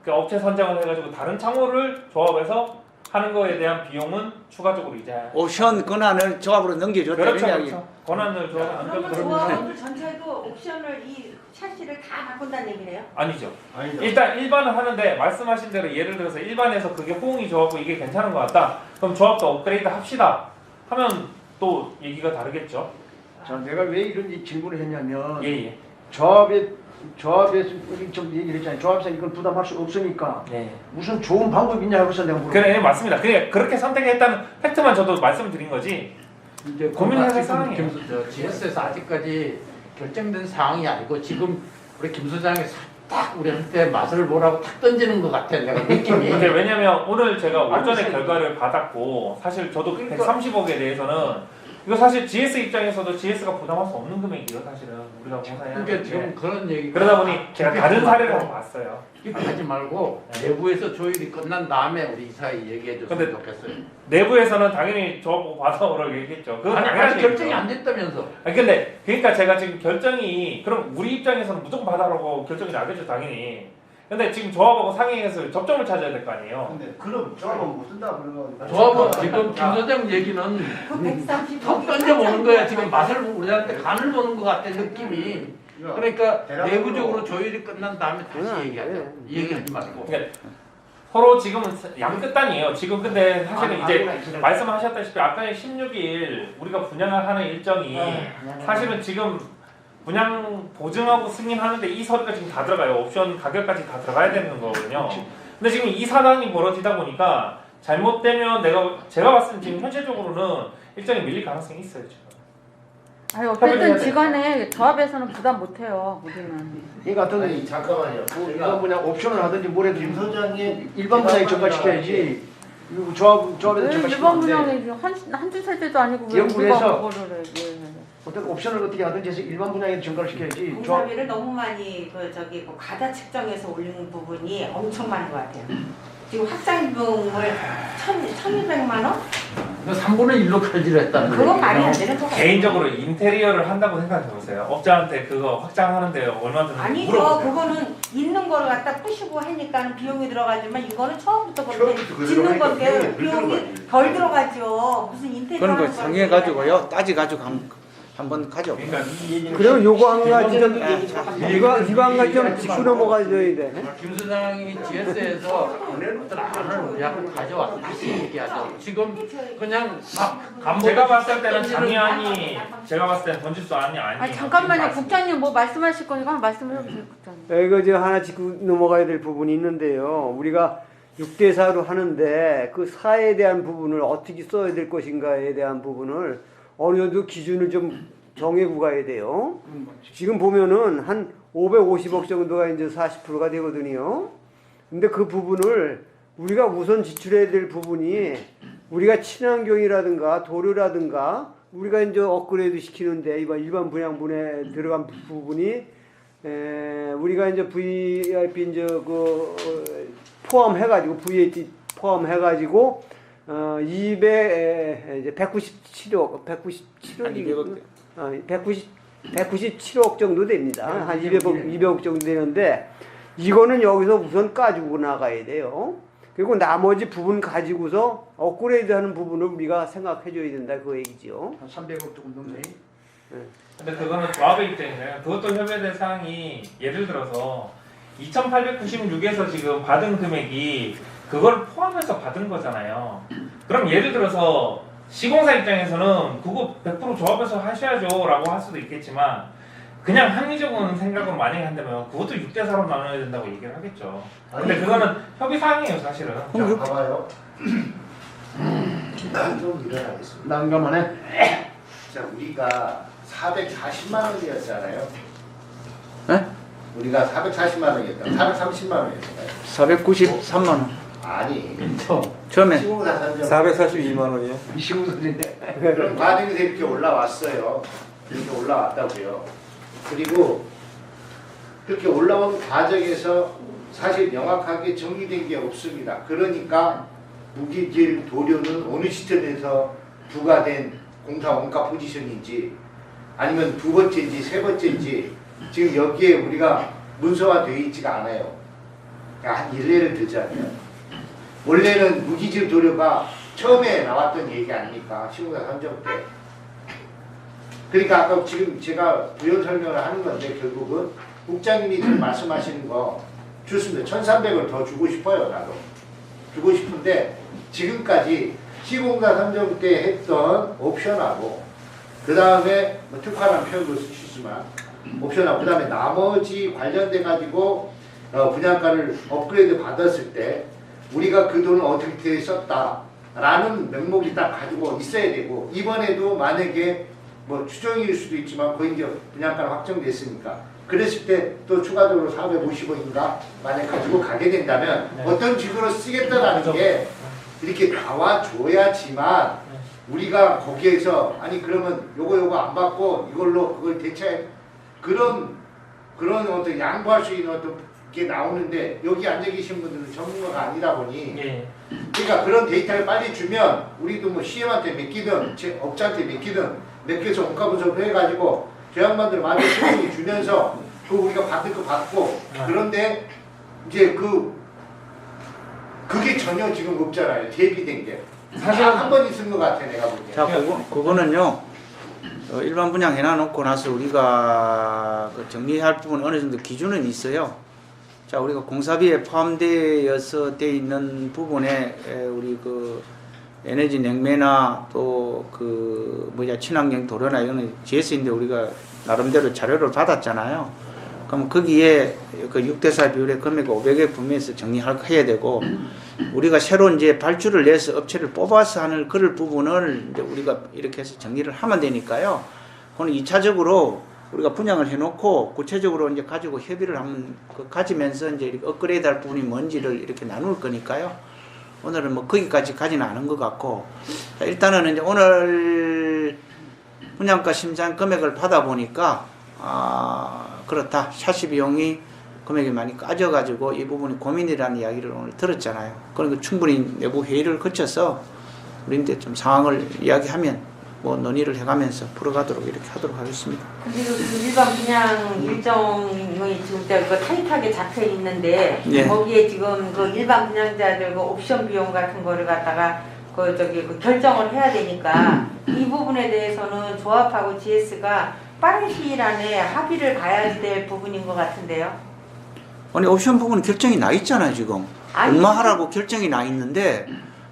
Speaker 4: 그 업체 선정을 해가지고 다른 창호를 조합해서 하는 거에 대한 비용은 추가적으로 이제
Speaker 2: 옵션 권한을 조합으로 넘겨줬다는
Speaker 4: 그렇죠,
Speaker 2: 이야기.
Speaker 4: 그렇죠. 권한을 조합에
Speaker 5: 그러면
Speaker 4: 넘겨주는
Speaker 5: 조합원들 전체도 옵션을 이 샤시를 다 바꾼다는 얘기네요?
Speaker 4: 아니죠. 일단 일반은 하는데 말씀하신 대로 예를 들어서 일반에서 그게 호응이 좋았고 이게 괜찮은 것 같다. 그럼 조합도 업그레이드 합시다. 하면 또 얘기가 다르겠죠.
Speaker 3: 자, 내가 왜 이런 질문을 했냐면
Speaker 4: 예예.
Speaker 3: 조합에서 우리 좀 얘기를 했잖아요. 조합에서 이걸 부담할 수 없으니까
Speaker 4: 네.
Speaker 3: 무슨 좋은 방법이 있냐 해서 내가 물어봤어요.
Speaker 4: 그래 맞습니다. 그렇게 선택했다는 팩트만 저도 말씀드린 거지.
Speaker 10: 이제
Speaker 4: 고민해서
Speaker 10: 지금
Speaker 4: 상황이에요.
Speaker 10: 김 GS에서 아직까지 결정된 사항이 아니고 지금 우리 김 소장이 딱 우리한테 맛을 보라고 탁 던지는 것 같아 내가 느낌이.
Speaker 4: 근데 왜냐면 오늘 제가 오전에 결과를 받았고 사실 저도 130억에 대해서는 이거 사실 GS 입장에서도 GS가 부담할 수 없는 금액이에요. 사실은 우리가 공사해야
Speaker 10: 그러니까 지금 그런 얘기.
Speaker 4: 그러다 보니 제가 다른 사례를 한번 봤어요.
Speaker 10: 하지 말고 내부에서 조율이 끝난 다음에 우리 이사에 얘기해 줬으면
Speaker 4: 근데
Speaker 10: 좋겠어요.
Speaker 4: 내부에서는 당연히 저보고 봐서 오라고 얘기했죠. 그건
Speaker 10: 아니
Speaker 4: 당연한
Speaker 10: 아직 결정이
Speaker 4: 얘기죠.
Speaker 10: 안 됐다면서.
Speaker 4: 아니 근데 그러니까 제가 지금 결정이 그럼 우리 입장에서는 무조건 받아라고 결정이 나겠죠 당연히. 근데 지금 조합하고 상의해서 접점을 찾아야 될 거 아니에요.
Speaker 7: 근데 그럼 조합은 못 쓴다 그러면
Speaker 10: 조합은 지금 김 소장 얘기는
Speaker 5: 그 130억
Speaker 10: 턱 던져보는 거야. 지금 맛을 우리한테 간을 보는 것 같아 느낌이. 그러니까 내부적으로 조율이 끝난 다음에 다시 얘기하자. 이 얘기하지 말고.
Speaker 4: 그러니까 서로 지금은 양 끝단이에요. 지금 근데 사실은 이제 말씀하셨다시피 아까 16일 우리가 분양을 하는 일정이 사실은 지금 분양 보증하고 승인하는데 이 서류가 지금 다 들어가요. 옵션 가격까지 다 들어가야 되는 거거든요. 근데 지금 이 사단이 벌어지다 보니까 잘못되면 제가 봤을 때 지금 현실적으로는 일정이 밀릴 가능성이 있어요. 지금.
Speaker 9: 아니 어쨌든 지간에 조합에서는 부담 못해요 우리는.
Speaker 3: 그러니까
Speaker 7: 아니 잠깐만요.
Speaker 3: 일반 분양 옵션을 하든지 뭐래도
Speaker 7: 김 소장님
Speaker 3: 일반 분양에 전가시켜야지. 조합에서
Speaker 9: 일반
Speaker 3: 전가시키는데
Speaker 9: 분양이 한두 세대도 아니고 왜 우리가
Speaker 3: 영국에서
Speaker 9: 그거를 얘기해요.
Speaker 3: 어떤 옵션을 어떻게 하든지 해서 일반 분양에 전가를 시켜야지. 조합
Speaker 5: 공사비를 너무 많이 그 과다 책정해서 올리는 부분이 엄청 많은 것 같아요. 지금 확장 비용을 1,200만 원?
Speaker 10: 3분의 1로 칼질을 했다는 거예요.
Speaker 5: 그건 말이 안 되는 거 같아요.
Speaker 4: 개인적으로 인테리어를 한다고 생각해 보세요. 업자한테 그거 확장하는데 얼마 드는지
Speaker 5: 아니죠.
Speaker 4: 물어보세요.
Speaker 5: 그거는 있는 거를 갖다 푸시고 하니까 비용이 들어가지만 이거는 처음부터 그렇게
Speaker 7: 처음부터 그대로
Speaker 5: 짓는
Speaker 7: 하니까
Speaker 5: 건데
Speaker 7: 비용이
Speaker 5: 비용이 덜 들어가죠. 무슨 인테리어
Speaker 2: 그런 거
Speaker 5: 하는 거랑
Speaker 2: 정해가지고요. 따지가지고 한번 가죠.
Speaker 4: 그러니까
Speaker 8: 그럼 요거 한 가지 좀
Speaker 2: 자,
Speaker 8: 이거 한 가지 좀 짚고 넘어가줘야 돼.
Speaker 10: 김 소장이 GS에서 어떤 안을 우리하고 가져와서 다시 얘기하죠. 지금 그냥 막
Speaker 4: 제가 봤을 때는 장의안이 제가 봤을 때는 던질 수 안이 아니에요.
Speaker 9: 아니 잠깐만요 국장님 뭐 말씀하실 거니까 한번 말씀해 보세요 국장님.
Speaker 8: 이거 저 하나 짚고 넘어가야 될 부분이 있는데요. 우리가 6대4로 하는데 그 4에 대한 부분을 어떻게 써야 될 것인가에 대한 부분을 어느 정도 기준을 좀 정해고 가야 돼요. 지금 보면은 한 550억 정도가 이제 40%가 되거든요. 근데 그 부분을 우리가 우선 지출해야 될 부분이 우리가 친환경이라든가 도로라든가 우리가 이제 업그레이드 시키는데 일반 분양분에 들어간 부분이 우리가 이제 VIP 이제 포함해가지고 VAT 포함해가지고 197억 197억 정도 됩니다. 한 200억 정도 되는데 이거는 여기서 우선 까지고 나가야 돼요. 그리고 나머지 부분 가지고서 업그레이드하는 부분을 우리가 생각해줘야 된다 그 얘기죠.
Speaker 3: 한 300억 조금 넘네.
Speaker 4: 근데 그거는 조합의 입장이에요. 그것도 협의될 사항이 예를 들어서 2,896에서 지금 받은 금액이 그걸 포함해서 받은 거잖아요. 그럼 예를 들어서 시공사 입장에서는 그거 100% 조합해서 하셔야죠라고 할 수도 있겠지만 그냥 합리적인 생각으로 만약에 한다면 그것도 6대4로 나눠야 된다고 얘기를 하겠죠. 근데 그거는 협의 사항이에요 사실은.
Speaker 7: 자, 봐봐요. 좀 일어나겠습니다.
Speaker 3: 난감하네.
Speaker 7: 자, 우리가 440만 원이었잖아요.
Speaker 2: 네?
Speaker 7: 우리가 440만 원이었다. 430만 원이었잖아요.
Speaker 2: 493만 원.
Speaker 7: 아니,
Speaker 2: 처음에
Speaker 7: 시공사 선정
Speaker 1: 442만 원이요.
Speaker 3: 이 시공사인데.
Speaker 7: 그런 과정에서 이렇게 올라왔어요. 이렇게 올라왔다고요. 그리고 그렇게 올라온 과정에서 사실 명확하게 정리된 게 없습니다. 그러니까 무기질 도료는 어느 시점에서 부과된 공사 원가 포지션인지 아니면 두 번째인지 세 번째인지 지금 여기에 우리가 문서화되어 있지가 않아요. 그러니까 한 일례를 들자면 원래는 무기질 도료가 처음에 나왔던 얘기 아닙니까? 시공사 선정 때. 그러니까 아까 지금 제가 부연 설명을 하는 건데 결국은 국장님이 지금 말씀하시는 거 좋습니다. 1,300을 더 주고 싶어요. 나도. 주고 싶은데 지금까지 시공사 선정 때 했던 옵션하고 그 다음에 뭐 특화란 표현도 쓰시지만 옵션하고 그 다음에 나머지 관련돼 가지고 분양가를 업그레이드 받았을 때 우리가 그 돈을 어떻게 썼다라는 명목이 딱 가지고 있어야 되고 이번에도 만약에 뭐 추정일 수도 있지만 거의 이제 분양가가 확정됐으니까 그랬을 때 또 추가적으로 450원인가 만약 가지고 가게 된다면 어떤 식으로 쓰겠다라는 게 이렇게 나와줘야지만 우리가 거기에서 아니 그러면 요거 안 받고 이걸로 그걸 대체 그런 어떤 양보할 수 있는 어떤 게 나오는데 여기 앉아 계신 분들은 전문가가 아니다 보니 그러니까 그런 데이터를 빨리 주면 우리도 뭐 CM한테 맡기든 업자한테 맡기든 맡겨서 원가 분석을 해가지고 저 양반들 많이 수익이 주면서 그 우리가 받을 거 받고 그런데 이제 그게 전혀 지금 없잖아요. 대비된 게. 사실 한 번 있은 것 같아 내가 보기에.
Speaker 2: 자, 그거는요. 일반 분양 해놔놓고 나서 우리가 그 정리할 부분 어느 정도 기준은 있어요. 자, 우리가 공사비에 포함되어서 돼 있는 부분에 우리 그 에너지 냉매나 또 그 친환경 도료나 이거는 GS인데 우리가 나름대로 자료를 받았잖아요. 그럼 거기에 그 6대4 비율의 금액 500에 분명해서 정리해야 되고 우리가 새로 이제 발주를 내서 업체를 뽑아서 하는 그럴 부분을 이제 우리가 이렇게 해서 정리를 하면 되니까요. 그건 2차적으로 우리가 분양을 해놓고 구체적으로 이제 가지고 협의를 하면 가지면서 이제 이렇게 업그레이드 할 부분이 뭔지를 이렇게 나눌 거니까요. 오늘은 뭐 거기까지 가지는 않은 것 같고 자, 일단은 이제 오늘 분양가 심사한 금액을 받아보니까 그렇다. 샤시 비용이 금액이 많이 까져가지고 이 부분이 고민이라는 이야기를 오늘 들었잖아요. 그러니까 충분히 내부 회의를 거쳐서 우리한테 좀 상황을 이야기하면 뭐 논의를 해가면서 풀어가도록 이렇게 하도록 하겠습니다.
Speaker 5: 그리고 그 일반 분양 일정이 지금 그 타이트하게 잡혀 있는데
Speaker 2: 예.
Speaker 5: 거기에 지금 그 일반 분양자들 그 옵션 비용 같은 거를 갖다가 그 결정을 해야 되니까 이 부분에 대해서는 조합하고 GS가 빠른 시일 안에 합의를 가야 될 부분인 것 같은데요.
Speaker 2: 아니 옵션 부분은 결정이 나 있잖아요 지금.
Speaker 5: 아니,
Speaker 2: 얼마 하라고 결정이 나 있는데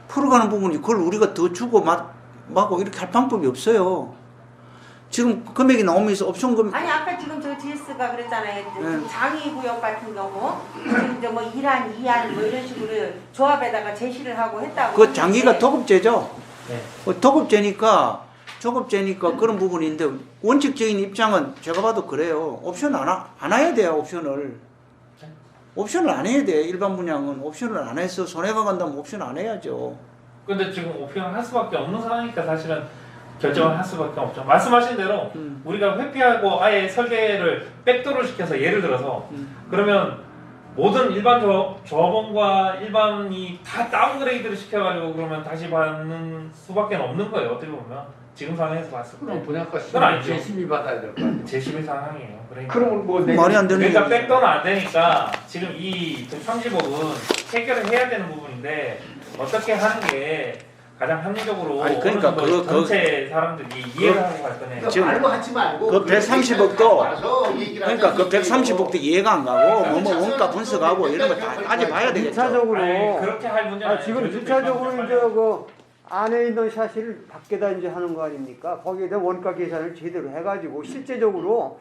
Speaker 2: 풀어가는 부분이 그걸 우리가 더 주고 막고 이렇게 할 방법이 없어요. 지금 금액이 나오면서 옵션 금액
Speaker 5: 아니 아까 지금 저 GS가 그랬잖아요.
Speaker 2: 네.
Speaker 5: 장위구역 같은 경우 지금 이제 뭐 1안, 2안 뭐 이런 식으로 조합에다가 제시를 하고 했다고.
Speaker 2: 그 장기가 도급제죠.
Speaker 4: 네.
Speaker 2: 도급제니까 그런 부분인데 원칙적인 입장은 제가 봐도 그래요. 옵션 안 해야 돼요. 옵션을 안 해야 돼. 일반 분양은 옵션을 안 해서 손해가 간다면 옵션 안 해야죠.
Speaker 4: 근데 지금 옵션을 할 수밖에 없는 상황이니까 사실은 결정을 할 수밖에 없죠. 말씀하신 대로 우리가 회피하고 아예 설계를 백도를 시켜서 예를 들어서 그러면 모든 일반 조합원과 일반이 다 다운그레이드를 시켜가지고 그러면 다시 받는 수밖에 없는 거예요. 어떻게 보면 지금 상황에서 봤을 때.
Speaker 10: 그럼 분양가
Speaker 4: 그건 아니죠.
Speaker 10: 재심의 받아야 될 거 아니에요.
Speaker 4: 재심의 상황이에요. 그러니까.
Speaker 3: 그러면 뭐
Speaker 2: 말이 안 되는
Speaker 4: 그러니까
Speaker 2: 거지.
Speaker 4: 백도는 안 되니까 지금 이 30억은 해결을 해야 되는 부분인데 어떻게 하는 게 가장 합리적으로
Speaker 2: 아니, 그러니까
Speaker 4: 어느 정도
Speaker 2: 그거-
Speaker 4: 전체 사람들이 이해를 하고 갈 거네.
Speaker 2: 지금
Speaker 7: 말로 하지 말고
Speaker 2: 그 130억도 그러니까 그
Speaker 7: 백
Speaker 2: 130억도 이해가 안 가고 뭐 원가 분석하고 이런 거 다 따져봐야 되겠죠.
Speaker 8: 주차적으로
Speaker 4: 아니, 그렇게 할 문제는
Speaker 8: 지금
Speaker 4: 아니죠.
Speaker 8: 주차적으로 이제 그 안에 있는 샤시를 밖에다 이제 하는 거 아닙니까? 거기에 대한 원가 계산을 제대로 해가지고 실제적으로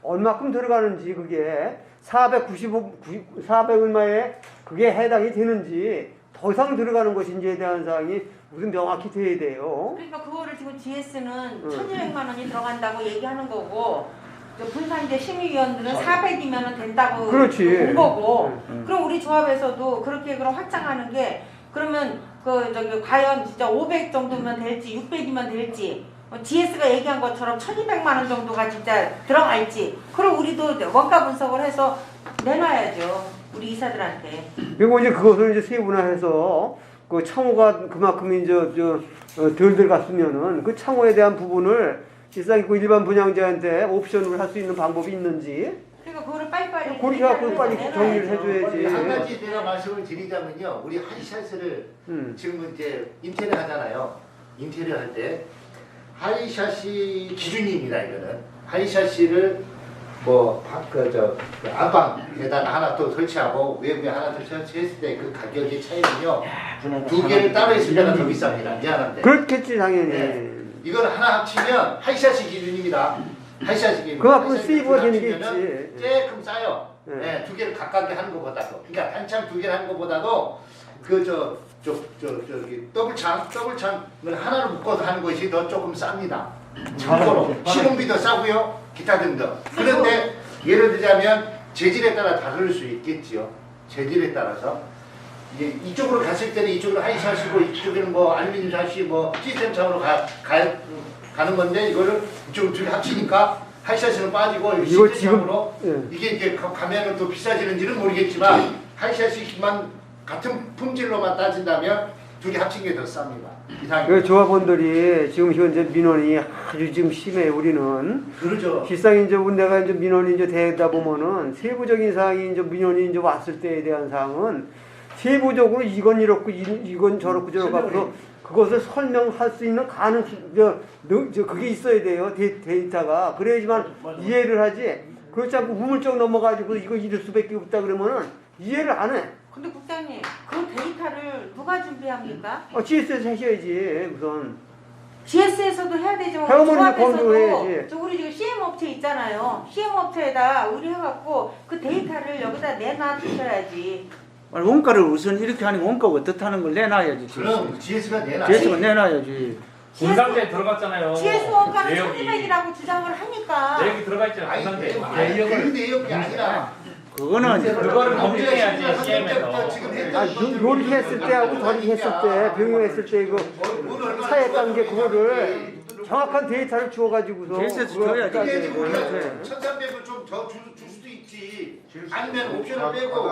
Speaker 8: 얼마큼 들어가는지 그게 490 얼마에 그게 해당이 되는지 더 이상 들어가는 것인지에 대한 사항이 무슨 명확히 돼야 돼요.
Speaker 5: 그러니까 그거를 지금 GS는 1,200만 원이 들어간다고 얘기하는 거고 저 분산제 심의위원들은 400이면 된다고
Speaker 8: 그렇지.
Speaker 5: 본 거고 그럼 우리 조합에서도 그렇게 그럼 확장하는 게 그러면 그 저기 과연 진짜 500 정도면 될지 600이면 될지 GS가 얘기한 것처럼 1,200만 원 정도가 진짜 들어갈지 그럼 우리도 원가 분석을 해서 내놔야죠 우리 이사들한테.
Speaker 8: 그리고 이제 그것을 이제 세분화해서 그 창호가 그만큼 이제 덜 들어갔으면은 그 창호에 대한 부분을 실상 그 일반 분양자한테 옵션을 할 수 있는 방법이 있는지
Speaker 5: 그러니까 그거를 빨리빨리
Speaker 8: 그렇게 해갖고 빨리
Speaker 5: 내놔야죠.
Speaker 8: 정리를 해줘야지.
Speaker 7: 한 가지 내가 말씀을 드리자면요. 우리 하이샷을 지금 이제 인테리어 하잖아요. 인테리어 할 때 하이샷이 기준입니다. 이거는 하이샷을 뭐 안방에다가 하나 또 설치하고 외부에 하나 더 설치했을 때 그 가격의 차이는요. 두 개를 따로 했을 때가 더 비쌉니다. 미안한데.
Speaker 8: 그렇겠지 당연히.
Speaker 7: 네. 이걸 하나 합치면 하이샷이 기준입니다. 하이샷이 기준.
Speaker 8: 그 앞으로 수입이 되는 게 있지.
Speaker 7: 조금 싸요. 네, 두 개를 가깝게 하는 것보다도. 그러니까 단창 두 개를 하는 것보다도 저기 더블창을 하나로 묶어서 하는 것이 더 조금 쌉니다. 참고로 시공비도 싸고요. 기타 등등. 그런데 예를 들자면 재질에 따라 다를 수 있겠지요. 재질에 따라서. 이쪽으로 갔을 때는 이쪽으로 하이샷이고 이쪽에는 뭐 알루미늄 샷이 뭐 시스템 차원으로 가는 건데 이거를 이쪽으로 둘이 합치니까 하이샷은 빠지고
Speaker 8: 이거
Speaker 7: 시스템 차원으로 이게 이제 가면은 더 비싸지는지는 모르겠지만 하이샷이만 같은 품질로만 따진다면 둘이 합친 게 더 쌉니다.
Speaker 8: 그 조합원들이 지금 현재 민원이 아주 지금 심해. 우리는
Speaker 7: 그러죠.
Speaker 8: 실상 이제 내가 이제 민원이 이제 되다 보면은 세부적인 사항이 이제 민원이 이제 왔을 때에 대한 사항은 세부적으로 이건 이렇고 이건 저렇고 저렇고 그것을 설명할 수 있는 그게 있어야 돼요. 데이터가. 그래야지만 이해를 하지. 그렇지 않고 우물쩍 넘어가지고 이거 이럴 수밖에 없다 그러면은 이해를 안 해.
Speaker 5: 근데 국장님 그 데이터를 누가 준비합니까?
Speaker 8: GS에서 하셔야지 우선.
Speaker 5: GS에서도 해야 되지만
Speaker 8: 하면 이제
Speaker 5: 조합에서도
Speaker 8: 검토해야지.
Speaker 5: 저 우리 지금 CM 업체 있잖아요. CM 업체에다 의뢰해갖고 그 데이터를 여기다 내놔 주셔야지.
Speaker 2: 원가를 우선 이렇게 하는 원가가 어떻다는 걸 내놔야지.
Speaker 7: 그럼 GS가 내놔.
Speaker 2: GS가 내놔야지.
Speaker 4: 분상제 들어갔잖아요.
Speaker 5: GS 원가는
Speaker 4: 내역이.
Speaker 5: 1,200이라고 주장을 하니까.
Speaker 4: 내역이 들어가 있잖아요.
Speaker 7: 아니,
Speaker 4: 분상제.
Speaker 7: 그 내역이 아니라
Speaker 4: 그거를 검증해야지 CM에서.
Speaker 8: 요리 했을 때하고 저리 했을 때, 병용했을 때 이거 차이했다는 게 그거를 정확한 데이터를 주어가지고서
Speaker 2: GS에서 줘야지.
Speaker 7: 이게 우리가 1,300을 좀 더 줄 수도 있지. 아니면 옵션을 빼고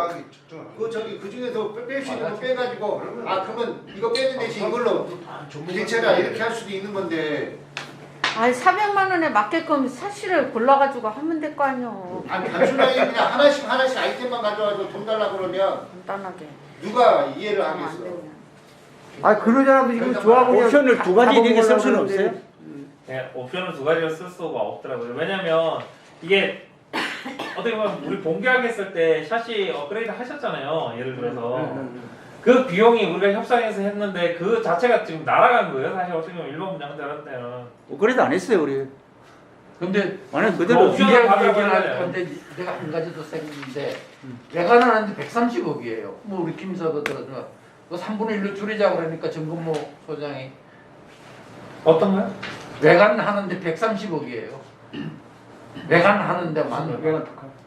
Speaker 7: 그 중에서 뺄 수 있는 거 빼가지고 그러면 이거 빼는 대신 이걸로 대체라 이렇게 할 수도 있는 건데.
Speaker 9: 아니 400만 원에 맞게끔 사실을 골라가지고 하면 될 거 아니요.
Speaker 7: 아니 단순하게 그냥 하나씩 아이템만 가져와서 돈 달라고 그러면
Speaker 9: 간단하게.
Speaker 7: 누가 이해를 하겠어.
Speaker 8: 그러잖아. 지금 조합은
Speaker 2: 옵션을 두 가지 이렇게 쓸 수는 없어요?
Speaker 4: 네, 옵션을 두 가지로 쓸 수가 없더라고요. 왜냐면 이게 어떻게 보면 우리 본계약했을 때 샷이 업그레이드 하셨잖아요. 예를 들어서 그 비용이 우리가 협상해서 했는데 그 자체가 지금 날아간 거예요. 사실 어떻게 보면 일반 분양자한테는.
Speaker 2: 그래도 안 했어요 우리.
Speaker 10: 근데
Speaker 2: 만약 그대로
Speaker 4: 옵션
Speaker 10: 이게
Speaker 4: 받아야
Speaker 10: 얘기를 할
Speaker 4: 되잖아요.
Speaker 10: 건데 내가 한 가지 더 생겼는데 외관은 하는데 130억이에요. 뭐 우리 김서도 들어서 그 3분의 1로 줄이자고 그러니까 정근모 소장이
Speaker 4: 어떤 거요?
Speaker 10: 외관 하는데 130억이에요. 외관 하는데만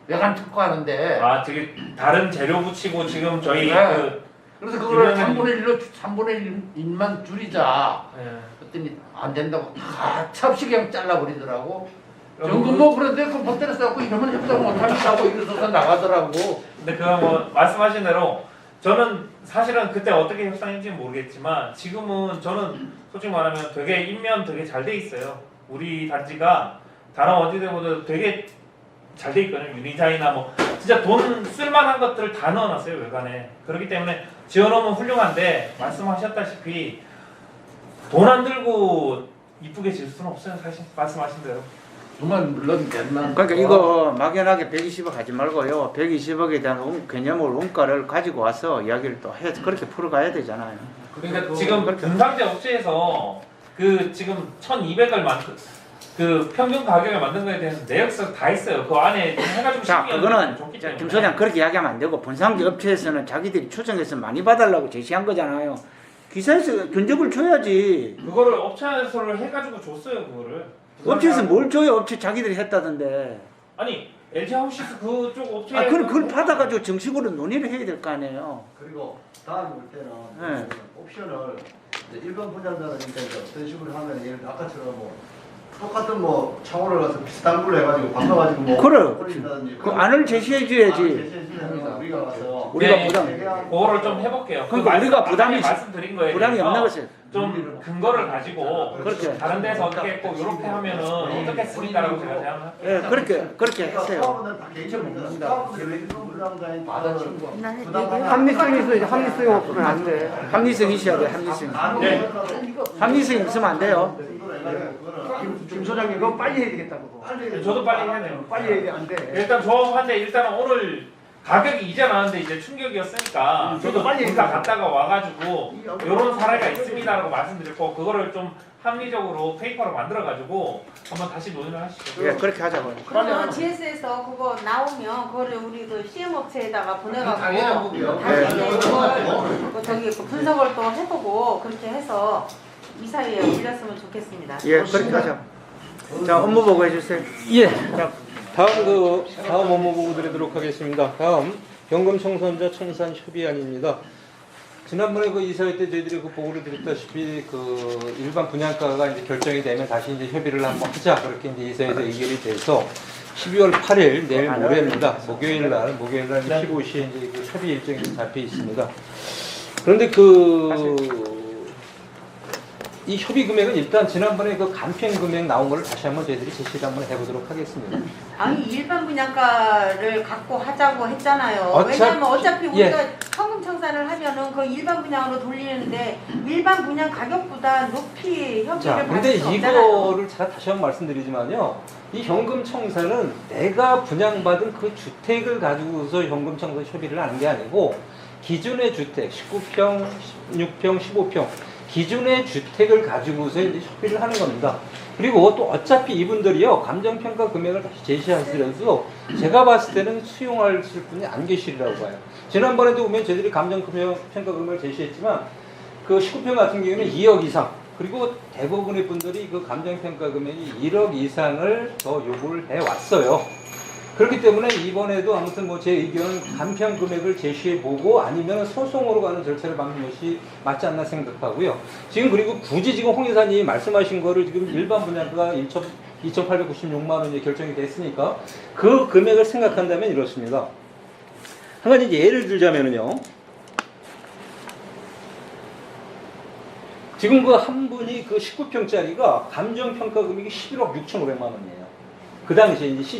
Speaker 10: 외관 특화하는데
Speaker 4: 저기 다른 재료 붙이고 지금 저희
Speaker 10: 네. 그래서 그걸
Speaker 4: 이거는-
Speaker 10: 3분의 1로 3분의 1만 줄이자. 그랬더니 안 된다고 가차없이 그냥 잘라버리더라고. 정근모 그런데 그 법대로 써갖고 이러면 협상 못하겠다고 이래서 나가더라고.
Speaker 4: 근데 그거 뭐 말씀하신 대로 저는 사실은 그때 어떻게 협상했는지 모르겠지만 지금은 저는 솔직히 말하면 되게 인면 되게 잘 돼 있어요. 우리 단지가 다른 어디보다 되게 잘 돼 있거든요. 유리자이나 뭐 진짜 돈 쓸만한 것들을 다 넣어놨어요 외관에. 그렇기 때문에 지어놓으면 훌륭한데 말씀하셨다시피 돈 안 들고 이쁘게 지을 수는 없어요. 사실 말씀하신 대로.
Speaker 10: 그만 물론 된만.
Speaker 2: 그러니까 이거 막연하게 120억 하지 말고요. 120억에 대한 개념을 원가를 가지고 와서 이야기를 또 해서 그렇게 풀어가야 되잖아요.
Speaker 4: 그러니까 지금 분상제 업체에서 그 지금 1,200을 그 평균 가격을 만든 거에 대해서 내역서 다 있어요. 그 안에 해가지고
Speaker 2: 자,
Speaker 4: 심의하는
Speaker 2: 그거는
Speaker 4: 좋기 때문에.
Speaker 2: 김 소장 그렇게 이야기하면 안 되고 본상제 업체에서는 자기들이 초청해서 많이 봐달라고 제시한 거잖아요. 기사에서 견적을 줘야지.
Speaker 4: 그거를 업체에서 해가지고 줬어요 그거를.
Speaker 2: 업체에서 뭘 줘요? 업체 자기들이 했다던데.
Speaker 4: 아니 LG 하우시스 그쪽 업체에.
Speaker 2: 그걸 받아가지고 정식으로 논의를 해야 될 거 아니에요.
Speaker 6: 그리고 다음 볼 때는
Speaker 2: 네.
Speaker 6: 옵션을 이제 일반 분양자니까 이제 어떤 식으로 하면 예를 들어 아까처럼 뭐 똑같은 뭐 창호를 가서 비슷한 걸로 해가지고 바꿔가지고 뭐
Speaker 2: 그래.
Speaker 6: 올린다든지
Speaker 2: 그 안을 제시해 줘야지.
Speaker 6: 제시해주면 우리가 가서
Speaker 2: 우리가
Speaker 4: 네,
Speaker 2: 부담.
Speaker 4: 그거를 좀 해볼게요.
Speaker 2: 그러니까 우리가 부담이
Speaker 4: 말씀드린 거에
Speaker 2: 부담이 없는
Speaker 4: 대해서
Speaker 2: 것을.
Speaker 4: 좀 근거를 가지고
Speaker 2: 그렇게.
Speaker 4: 다른 데서 어떻게 했고 이렇게 하면은 어떻게 했으니까라고 제가 제안을 할게요.
Speaker 2: 예, 그렇게 했어요.
Speaker 6: 사업은 다 개인적입니다. 사업은 일반 분양자인 받아치는 거.
Speaker 8: 합리성이 있어야지. 합리성이 없으면 안 돼.
Speaker 2: 합리성이 있어야 돼. 합리성.
Speaker 4: 네.
Speaker 2: 합리성이 있으면 안 돼요.
Speaker 3: 김 소장님 그거 빨리 해야 되겠다 그거.
Speaker 4: 저도 빨리 해야 돼요.
Speaker 3: 빨리 해야 돼, 안 돼.
Speaker 4: 일단 조합한데 일단은 오늘 가격이 이제 나왔는데 이제 충격이었으니까 저도
Speaker 3: 빨리
Speaker 4: 본사 갔다가 와가지고 이런 사례가 있습니다라고 말씀드렸고 그거를 좀 합리적으로 페이퍼로 만들어가지고 한번 다시 논의를 하시죠.
Speaker 2: 예, 그렇게 하자고요.
Speaker 5: 그러면 GS에서 그거 나오면 그거를 우리 그 CM 업체에다가 보내갖고
Speaker 6: 당연한 거고요.
Speaker 5: 다시 그걸 저기 그 분석을 또 해보고 그렇게 해서 이 사이에 올렸으면 좋겠습니다.
Speaker 2: 예, 그렇게 하자. 자, 업무 보고 해주세요.
Speaker 1: 예. 자, 다음 업무 보고 드리도록 하겠습니다. 다음 연금 청산자 청산 협의안입니다. 지난번에 그 이사회 때 저희들이 그 보고를 드렸다시피 그 일반 분양가가 이제 결정이 되면 다시 이제 협의를 한번 하자 그렇게 이제 이사회에서 의결이 돼서 12월 8일 내일 모레입니다. 목요일 날 15시에 이제 그 협의 일정이 잡혀 있습니다. 그런데 이 협의 금액은 일단 지난번에 그 간편 금액 나온 거를 다시 한번 저희들이 제시를 한번 해보도록 하겠습니다.
Speaker 5: 아니 일반 분양가를 갖고 하자고 했잖아요.
Speaker 1: 어차피-
Speaker 5: 왜냐하면 어차피
Speaker 1: 예.
Speaker 5: 우리가 현금 청산을 하면은 그 일반 분양으로 돌리는데 일반 분양 가격보다 높이
Speaker 1: 자,
Speaker 5: 협의를
Speaker 1: 근데
Speaker 5: 받을 수 없잖아요.
Speaker 1: 이거를 제가 다시 한번 말씀드리지만요. 이 현금 청산은 내가 분양받은 그 주택을 가지고서 현금 청산 협의를 하는 게 아니고 기존의 주택, 19평, 16평, 15평 기존의 주택을 가지고서 이제 협의를 하는 겁니다. 그리고 또 어차피 이분들이요 감정평가 금액을 다시 제시하시면서 제가 봤을 때는 수용하실 분이 안 계시리라고 봐요. 지난번에도 보면 저희들이 감정평가 금액을 제시했지만 그 19평 같은 경우에는 2억 이상 그리고 대부분의 분들이 그 감정평가 금액이 1억 이상을 더 요구를 해왔어요. 그렇기 때문에 이번에도 아무튼 뭐 제 의견은 간편 금액을 제시해보고 아니면 소송으로 가는 절차를 밟는 것이 맞지 않나 생각하고요. 지금 그리고 굳이 지금 홍 이사님이 말씀하신 거를 지금 일반 분양가가 2,896만 원이 결정이 됐으니까 그 금액을 생각한다면 이렇습니다. 한 가지 이제 예를 들자면요. 지금 그 한 분이 그 19평짜리가 감정평가 금액이 11억 6,500만 원이에요. 그 당시에 이제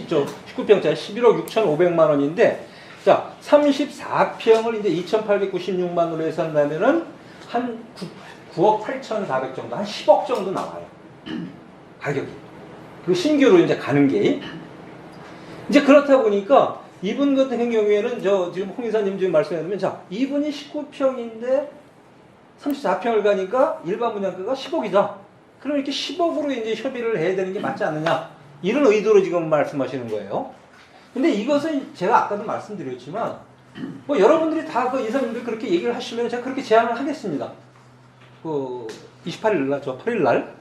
Speaker 1: 19평짜리 11억 6,500만 원인데, 자, 34평을 이제 2,896만 원으로 해산하면은 한 9억 8,400 정도, 한 10억 정도 나와요. 가격이. 그 신규로 이제 가는 게. 이제 그렇다 보니까 이분 같은 경우에는 지금 홍 이사님 지금 말씀해주면, 자, 이분이 19평인데 34평을 가니까 일반 분양가가 10억이다. 그럼 이렇게 10억으로 이제 협의를 해야 되는 게 맞지 않느냐. 이런 의도로 지금 말씀하시는 거예요. 근데 이것은 제가 아까도 말씀드렸지만, 뭐 여러분들이 다 그 이사님들 그렇게 얘기를 하시면 제가 그렇게 제안을 하겠습니다. 그 28일 날, 8일 날.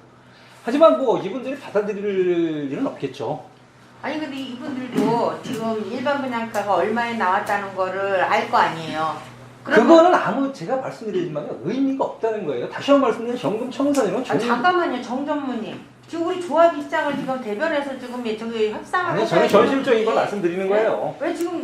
Speaker 1: 하지만 뭐 이분들이 받아들일 일은 없겠죠.
Speaker 5: 아니 근데 이분들도 지금 일반 분양가가 얼마에 나왔다는 거를 알 거 아니에요.
Speaker 1: 그거는 제가 말씀드리지만 의미가 없다는 거예요. 다시 한번 말씀드리면 현금 청산이란
Speaker 5: 잠깐만요, 정 전무님. 지금 우리 조합 입장을 지금 대변해서 지금 저기 협상을
Speaker 1: 아니, 저는 전심적인 걸 말씀드리는 거예요.
Speaker 5: 왜 지금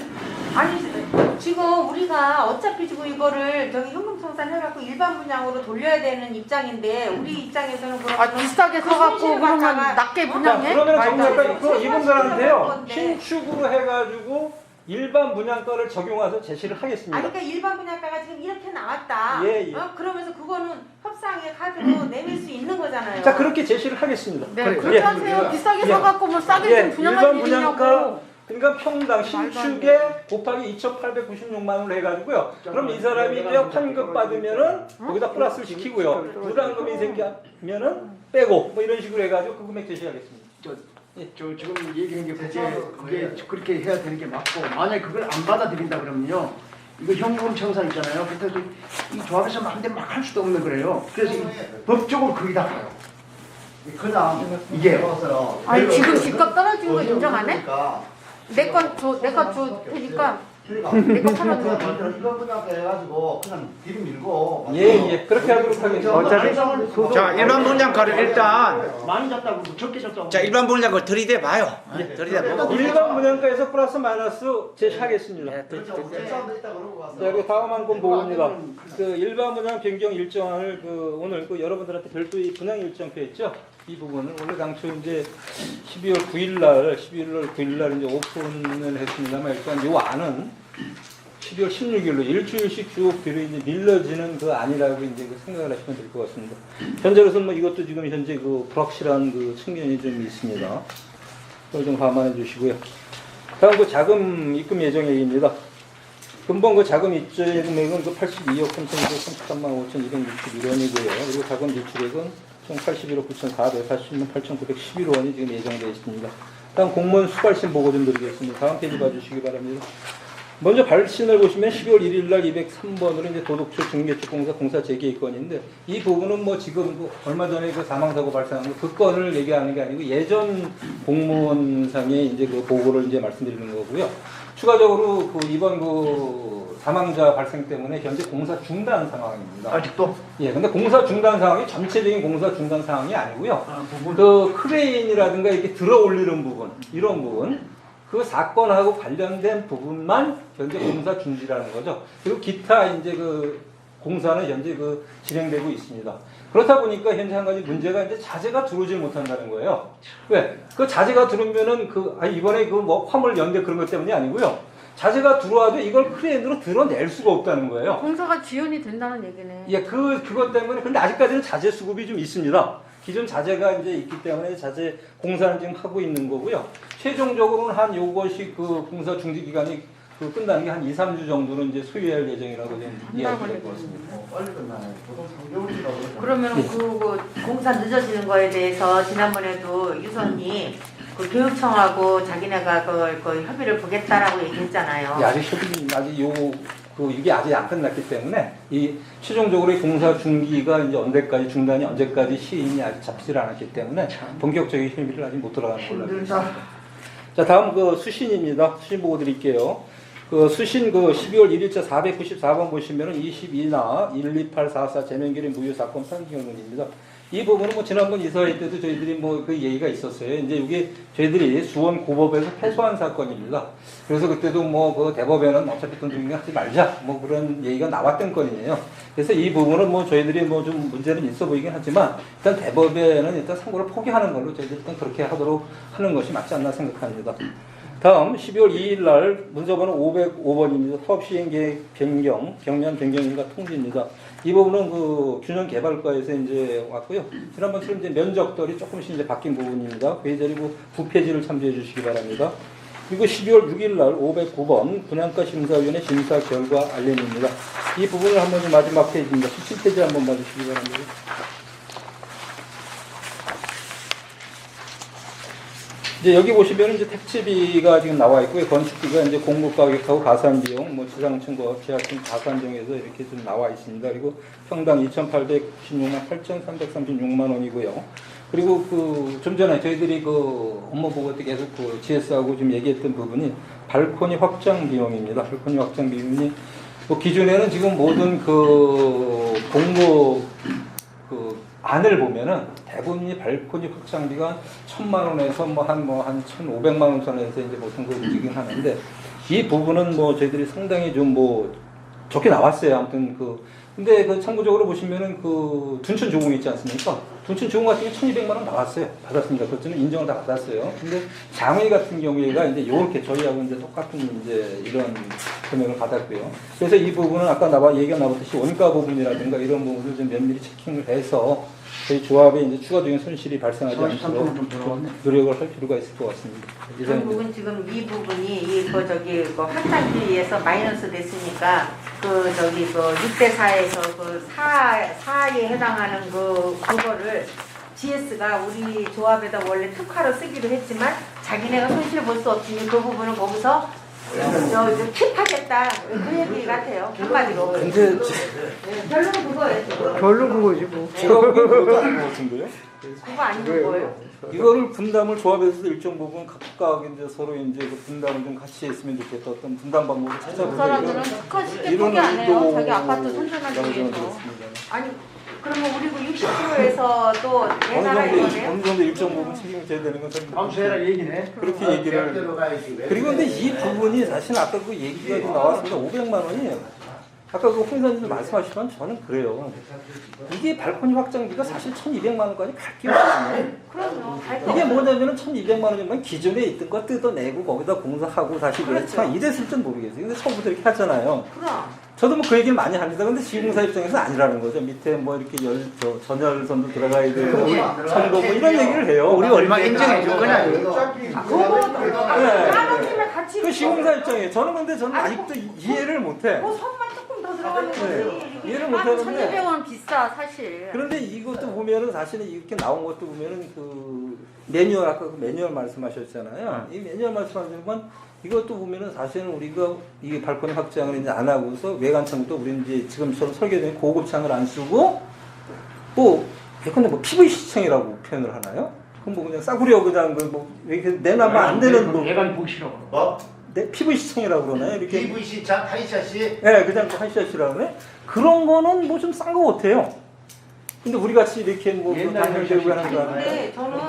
Speaker 5: 지금 우리가 어차피 지금 이거를 저기 현금 청산해갖고 일반 분양으로 돌려야 되는 입장인데 우리 입장에서는
Speaker 9: 비싸게 사갖고 그러면 낮게 분양해?
Speaker 1: 그러면 정말
Speaker 5: 그
Speaker 1: 이분들한테요 신축으로 해가지고 일반 분양가를 적용해서 제시를 하겠습니다.
Speaker 5: 그러니까 일반 분양가가 지금 이렇게 나왔다.
Speaker 1: 예.
Speaker 5: 그러면서 그거는 협상의 카드로 내밀 수 있는 거잖아요.
Speaker 1: 자, 그렇게 제시를 하겠습니다.
Speaker 9: 네, 그렇게 하세요. 비싸게 사갖고 뭐 싸게 좀 분양할
Speaker 1: 일반
Speaker 9: 일이냐고.
Speaker 1: 분양가 그러니까 평당 신축에 곱하기 2,896만 원을 해가지고요. 그럼 이 사람이 이제 환급 받으면은 거기다 플러스를 시키고요. 부담금이 생기면은 빼고 뭐 이런 식으로 해가지고 그 금액 제시하겠습니다.
Speaker 3: 저 지금 얘기한 게 그게 그렇게 해야 되는 게 맞고, 만약에 그걸 안 받아들인다 그러면요, 이거 현금 청산 있잖아요. 그래서 이 조합에서 마음대로 막 할 수도 없는 거래요. 그래서 법적으로 거기다 가요.
Speaker 6: 그냥
Speaker 3: 이게
Speaker 9: 아니 지금 집값 떨어진 거 인정 안 해?
Speaker 6: 그러니까
Speaker 9: 내거 줘 테니까
Speaker 6: 그러니까
Speaker 9: 내거 팔아줘.
Speaker 6: 이거 그냥 해가지고 그냥 뒤로 밀고
Speaker 1: 예, 그렇게 하도록 하겠습니다.
Speaker 8: 어차피
Speaker 2: 자, 일반 분양가를 일단
Speaker 3: 많이 잤다고 적게 잤다고.
Speaker 2: 자, 일반 분양가를 들이대 봐요. 들이대 보고.
Speaker 1: 일반 분양가에서 플러스 마이너스 제시하겠습니다.
Speaker 2: 네,
Speaker 6: 사람들 있다 그러고 왔어.
Speaker 1: 자, 그리고 다음 한 건 보고입니다. 그 일반 분양 변경 일정을 오늘 여러분들한테 별도의 분양 일정표 있죠? 이 부분을 원래 당초 이제 12월 9일 날 이제 오픈을 했습니다만 일단 요 안은 12월 16일로 일주일씩 쭉 뒤로 이제 밀려지는 그 안이라고 이제 생각을 하시면 될 것 같습니다. 현재로서는 뭐 이것도 지금 현재 불확실한 측면이 좀 있습니다. 그걸 좀 감안해 주시고요. 다음 자금 입금 예정 얘기입니다. 금번 자금 입주 금액은 82억 3,233만 5,261원이고요. 그리고 자금 지출액은 총 81억 9,440만 8,911원이 지금 예정되어 있습니다. 다음 공무원 수발신 보고 좀 드리겠습니다. 다음 페이지 봐주시기 바랍니다. 먼저 발신을 보시면 12월 1일 날 203번으로 이제 도덕초 중개축공사 공사 재개입 건인데 이 부분은 뭐 지금 얼마 전에 사망사고 발생한 그 건을 얘기하는 게 아니고 예전 공무원상의 이제 보고를 이제 말씀드리는 거고요. 추가적으로 이번 사망자 발생 때문에 현재 공사 중단 상황입니다.
Speaker 3: 아직도?
Speaker 1: 예, 근데 공사 중단 상황이 전체적인 공사 중단 상황이 아니고요. 크레인이라든가 이렇게 들어 올리는 부분, 이런 부분, 그 사건하고 관련된 부분만 현재 공사 중지라는 거죠. 그리고 기타 이제 공사는 현재 진행되고 있습니다. 그렇다 보니까 현재 한 가지 문제가 이제 자재가 들어오질 못한다는 거예요. 왜? 그 자재가 들어오면은 이번에 화물 연대 그런 것 때문이 아니고요. 자재가 들어와도 이걸 크레인으로 드러낼 수가 없다는 거예요.
Speaker 9: 공사가 지연이 된다는 얘기네.
Speaker 1: 예, 그것 때문에 근데 아직까지는 자재 수급이 좀 있습니다. 기존 자재가 이제 있기 때문에 자재 공사는 지금 하고 있는 거고요. 최종적으로는 한 요것이 공사 중지 기간이 끝나는 게 한 2, 3주 정도는 이제 소요할 예정이라고 좀 이해하시면 될 것 같습니다.
Speaker 6: 빨리 끝나요. 보통 3개월이라고.
Speaker 5: 그러면 공사 늦어지는 거에 대해서 지난번에도 유선이 교육청하고 자기네가 그 협의를 보겠다라고 얘기했잖아요.
Speaker 1: 예, 이게 아직 안 끝났기 때문에 최종적으로 공사 중기가 이제 중단이 언제까지 시인이 아직 잡히질 않았기 때문에 본격적인 협의를 아직 못 들어가는 걸로 알고 있습니다. 자, 다음 수신입니다. 수신 보고 드릴게요. 수신 12월 1일자 494번 보시면은 22나 12844 재명결의 무효 사건 판결문입니다. 이 부분은 지난번 이사회 때도 저희들이 그 얘기가 있었어요. 이제 이게 저희들이 수원 고법에서 패소한 사건입니다. 그래서 그때도 대법에는 어차피 돈 주는 거 하지 말자 그런 얘기가 나왔던 건이에요. 그래서 이 부분은 저희들이 좀 문제는 있어 보이긴 하지만 일단 대법에는 일단 상고를 포기하는 걸로 저희들이 일단 그렇게 하도록 하는 것이 맞지 않나 생각합니다. 다음 12월 2일 날 문서번호 505번입니다. 사업시행계획 경면 변경인가 통지입니다. 이 부분은 균형개발과에서 이제 왔고요. 지난번처럼 이제 면적들이 조금씩 이제 바뀐 부분입니다. 그 자리 부페지를 참조해 주시기 바랍니다. 그리고 12월 6일 날 509번 분양가 심사위원회 심사 결과 알림입니다. 이 부분을 한번 마지막 페이지입니다. 17페이지 한번 봐주시기 바랍니다. 이제 여기 보시면 이제 택지비가 지금 나와 있고요. 건축비가 이제 공급 가격하고 가산 비용, 지상층과 계약층 가산 등에서 이렇게 좀 나와 있습니다. 그리고 평당 2,896만 8,336만 원이고요. 그리고 좀 전에 저희들이 업무 보고 때 계속 GS하고 좀 얘기했던 부분이 발코니 확장 비용입니다. 발코니 확장 비용이 기존에는 지금 모든 공급 안을 보면은 대부분이 발코니 확장비가 1,000만 원에서 한 1,500만 원 선에서 이제 보통 움직이긴 하는데 이 부분은 저희들이 상당히 좀 좋게 나왔어요. 아무튼 근데 참고적으로 보시면은 둔촌 조공 있지 않습니까? 둔촌 조공 같은 게 1,200만 원 나왔어요. 받았습니다. 그것은 인정을 다 받았어요. 근데 장외 같은 경우에가 이제 요렇게 저희하고 이제 똑같은 이제 이런 금액을 받았고요. 그래서 이 부분은 아까 얘기가 나왔듯이 원가 부분이라든가 이런 부분을 좀 면밀히 체킹을 해서 저희 조합에 이제 추가적인 손실이 발생하지 않도록
Speaker 3: 43%좀 들어왔네.
Speaker 1: 노력을 할 필요가 있을 것 같습니다. 이상입니다.
Speaker 5: 결국은 지금 이 부분이 그 확장비에서 마이너스 됐으니까 그 저기 그 6대4에서 그 4에 해당하는 그거를 GS가 우리 조합에다 원래 특화로 쓰기로 했지만 자기네가 손실 볼 수 없으니 그 부분은 거기서 저 킵하겠다 그 얘기 같아요 한마디로.
Speaker 1: 근데
Speaker 5: 결론은 그거예요.
Speaker 8: 별로 그거지 뭐.
Speaker 1: 제가 보기엔 그것도 아닌 것 같은데요?
Speaker 5: 그거 아닌 거예요.
Speaker 1: 이거를 분담을 조합에서도 일정 부분 각각 이제 서로 이제 그 분담을 좀 같이 했으면 좋겠다. 어떤 분담 방법을
Speaker 9: 그
Speaker 1: 찾아보자.
Speaker 9: 사람들은 특허 쉽게 포기 안 해요. 자기 아파트 선전하기 위해서.
Speaker 5: 아니 그러면 우리 그 60%에서 또 내놔라 이거네요?
Speaker 1: 어느 정도 일정 부분 책임을 져야 되는 건
Speaker 3: 감수해라 얘기네.
Speaker 1: 그렇게 얘기를.
Speaker 7: 대로 가야지. 왜
Speaker 1: 그리고 근데
Speaker 7: 그래?
Speaker 1: 이 부분이 사실 아까 그 얘기가 좀 나왔습니다. 500만 원이 아까 그 홍 선생님 말씀하시면 저는 그래요. 이게 발코니 확장비가 사실 1,200만 원까지 갈 게 없거든요.
Speaker 5: 그럼요.
Speaker 1: 이게 뭐냐면은 1,200만 원이면 기존에 있던 거 뜯어내고 거기다 공사하고 다시 그렇지만 이랬을진 모르겠어요. 근데 처음부터 이렇게 하잖아요.
Speaker 5: 그럼.
Speaker 1: 저도 뭐 그 얘기를 많이 합니다. 근데 시공사 입장에서는 아니라는 거죠. 밑에 뭐 이렇게 전열선도 들어가야 되고 천도 뭐 이런 얘기를 해요.
Speaker 2: 우리 얼마 인정해 줄 거냐?
Speaker 5: 나눠주면 같이.
Speaker 1: 그 시공사 입장에 저는 근데 저는 아직도 이해를 못해.
Speaker 5: 뭐 선만 조금 더 들어가는 거지.
Speaker 1: 네. 이해를
Speaker 9: 한
Speaker 1: 못하는데
Speaker 9: 1,200원 비싸 사실.
Speaker 1: 그런데 이것도 보면은 사실은 이렇게 나온 것도 보면은 그 매뉴얼 아까 그 매뉴얼 말씀하셨잖아요. 이 매뉴얼 말씀하시면 이것도 보면은 사실은 우리가 이게 발코니 확장을 이제 안 하고서 외관창도 우리 이제 지금처럼 설계된 고급 창을 안 쓰고 뭐 예컨대 뭐 PVC 창이라고 표현을 하나요? 그럼 뭐 그냥 싸구려 그냥 그뭐 이렇게 내놔면 안 되는 뭐
Speaker 3: 얘가 보기 싫어.
Speaker 7: 뭐?
Speaker 1: PVC 창이라고 그러나요? 이렇게
Speaker 7: PVC 장 하이샷이
Speaker 1: 네, 그냥 한샷이라고 그래? 그런 거는 뭐 좀 싼 거 같아요. 근데 우리 같이 이렇게 뭐 단열되고 하는 거 하나요?
Speaker 5: 근데 저는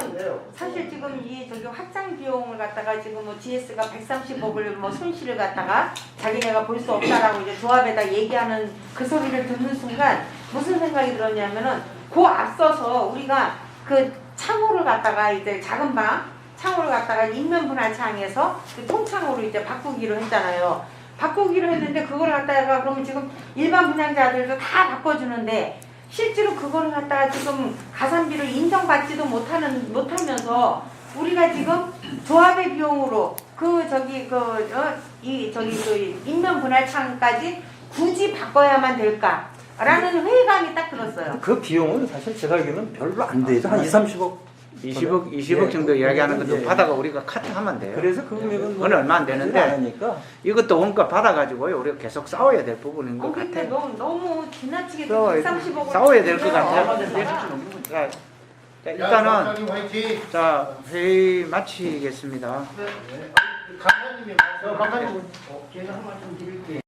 Speaker 5: 사실 지금 이 저기 확장 비용을 갖다가 지금 뭐 GS가 130억을 뭐 손실을 갖다가 자기네가 볼 수 없다라고 이제 조합에다 얘기하는 그 소리를 듣는 순간 무슨 생각이 들었냐면은 그 앞서서 우리가 그 창호를 갖다가 이제 작은 방 창호를 갖다가 인면 분할 창에서 그 통창호로 이제 바꾸기로 했잖아요. 바꾸기로 했는데 그걸 갖다가 그러면 지금 일반 분양자들도 다 바꿔주는데 실제로 그거를 갖다가 지금 가산비를 인정받지도 못하면서 우리가 지금 조합의 비용으로 그 저기 그 인면 분할 창까지 굳이 바꿔야만 될까라는 회의감이 딱 들었어요.
Speaker 1: 그 비용은 사실 제가 알기로는 별로 안 되죠. 한 2-30억.
Speaker 2: 20억 정도 이야기하는 것도
Speaker 1: 예.
Speaker 2: 받아가 우리가 카트하면 돼요.
Speaker 1: 그래서 그 금액은
Speaker 2: 그건 얼마 안 되는데
Speaker 1: 안 하니까.
Speaker 2: 이것도 원가 받아가지고요. 우리가 계속 싸워야 될 부분인 것
Speaker 5: 근데
Speaker 2: 같아요.
Speaker 5: 너무 지나치게
Speaker 8: 싸워야
Speaker 5: 130억을
Speaker 2: 싸워야 될 것 같아요. 자, 일단은
Speaker 7: 박사님 화이팅.
Speaker 2: 자 회의 마치겠습니다.
Speaker 7: 강사님이
Speaker 3: 박사님, 걔는 한 말씀 드리고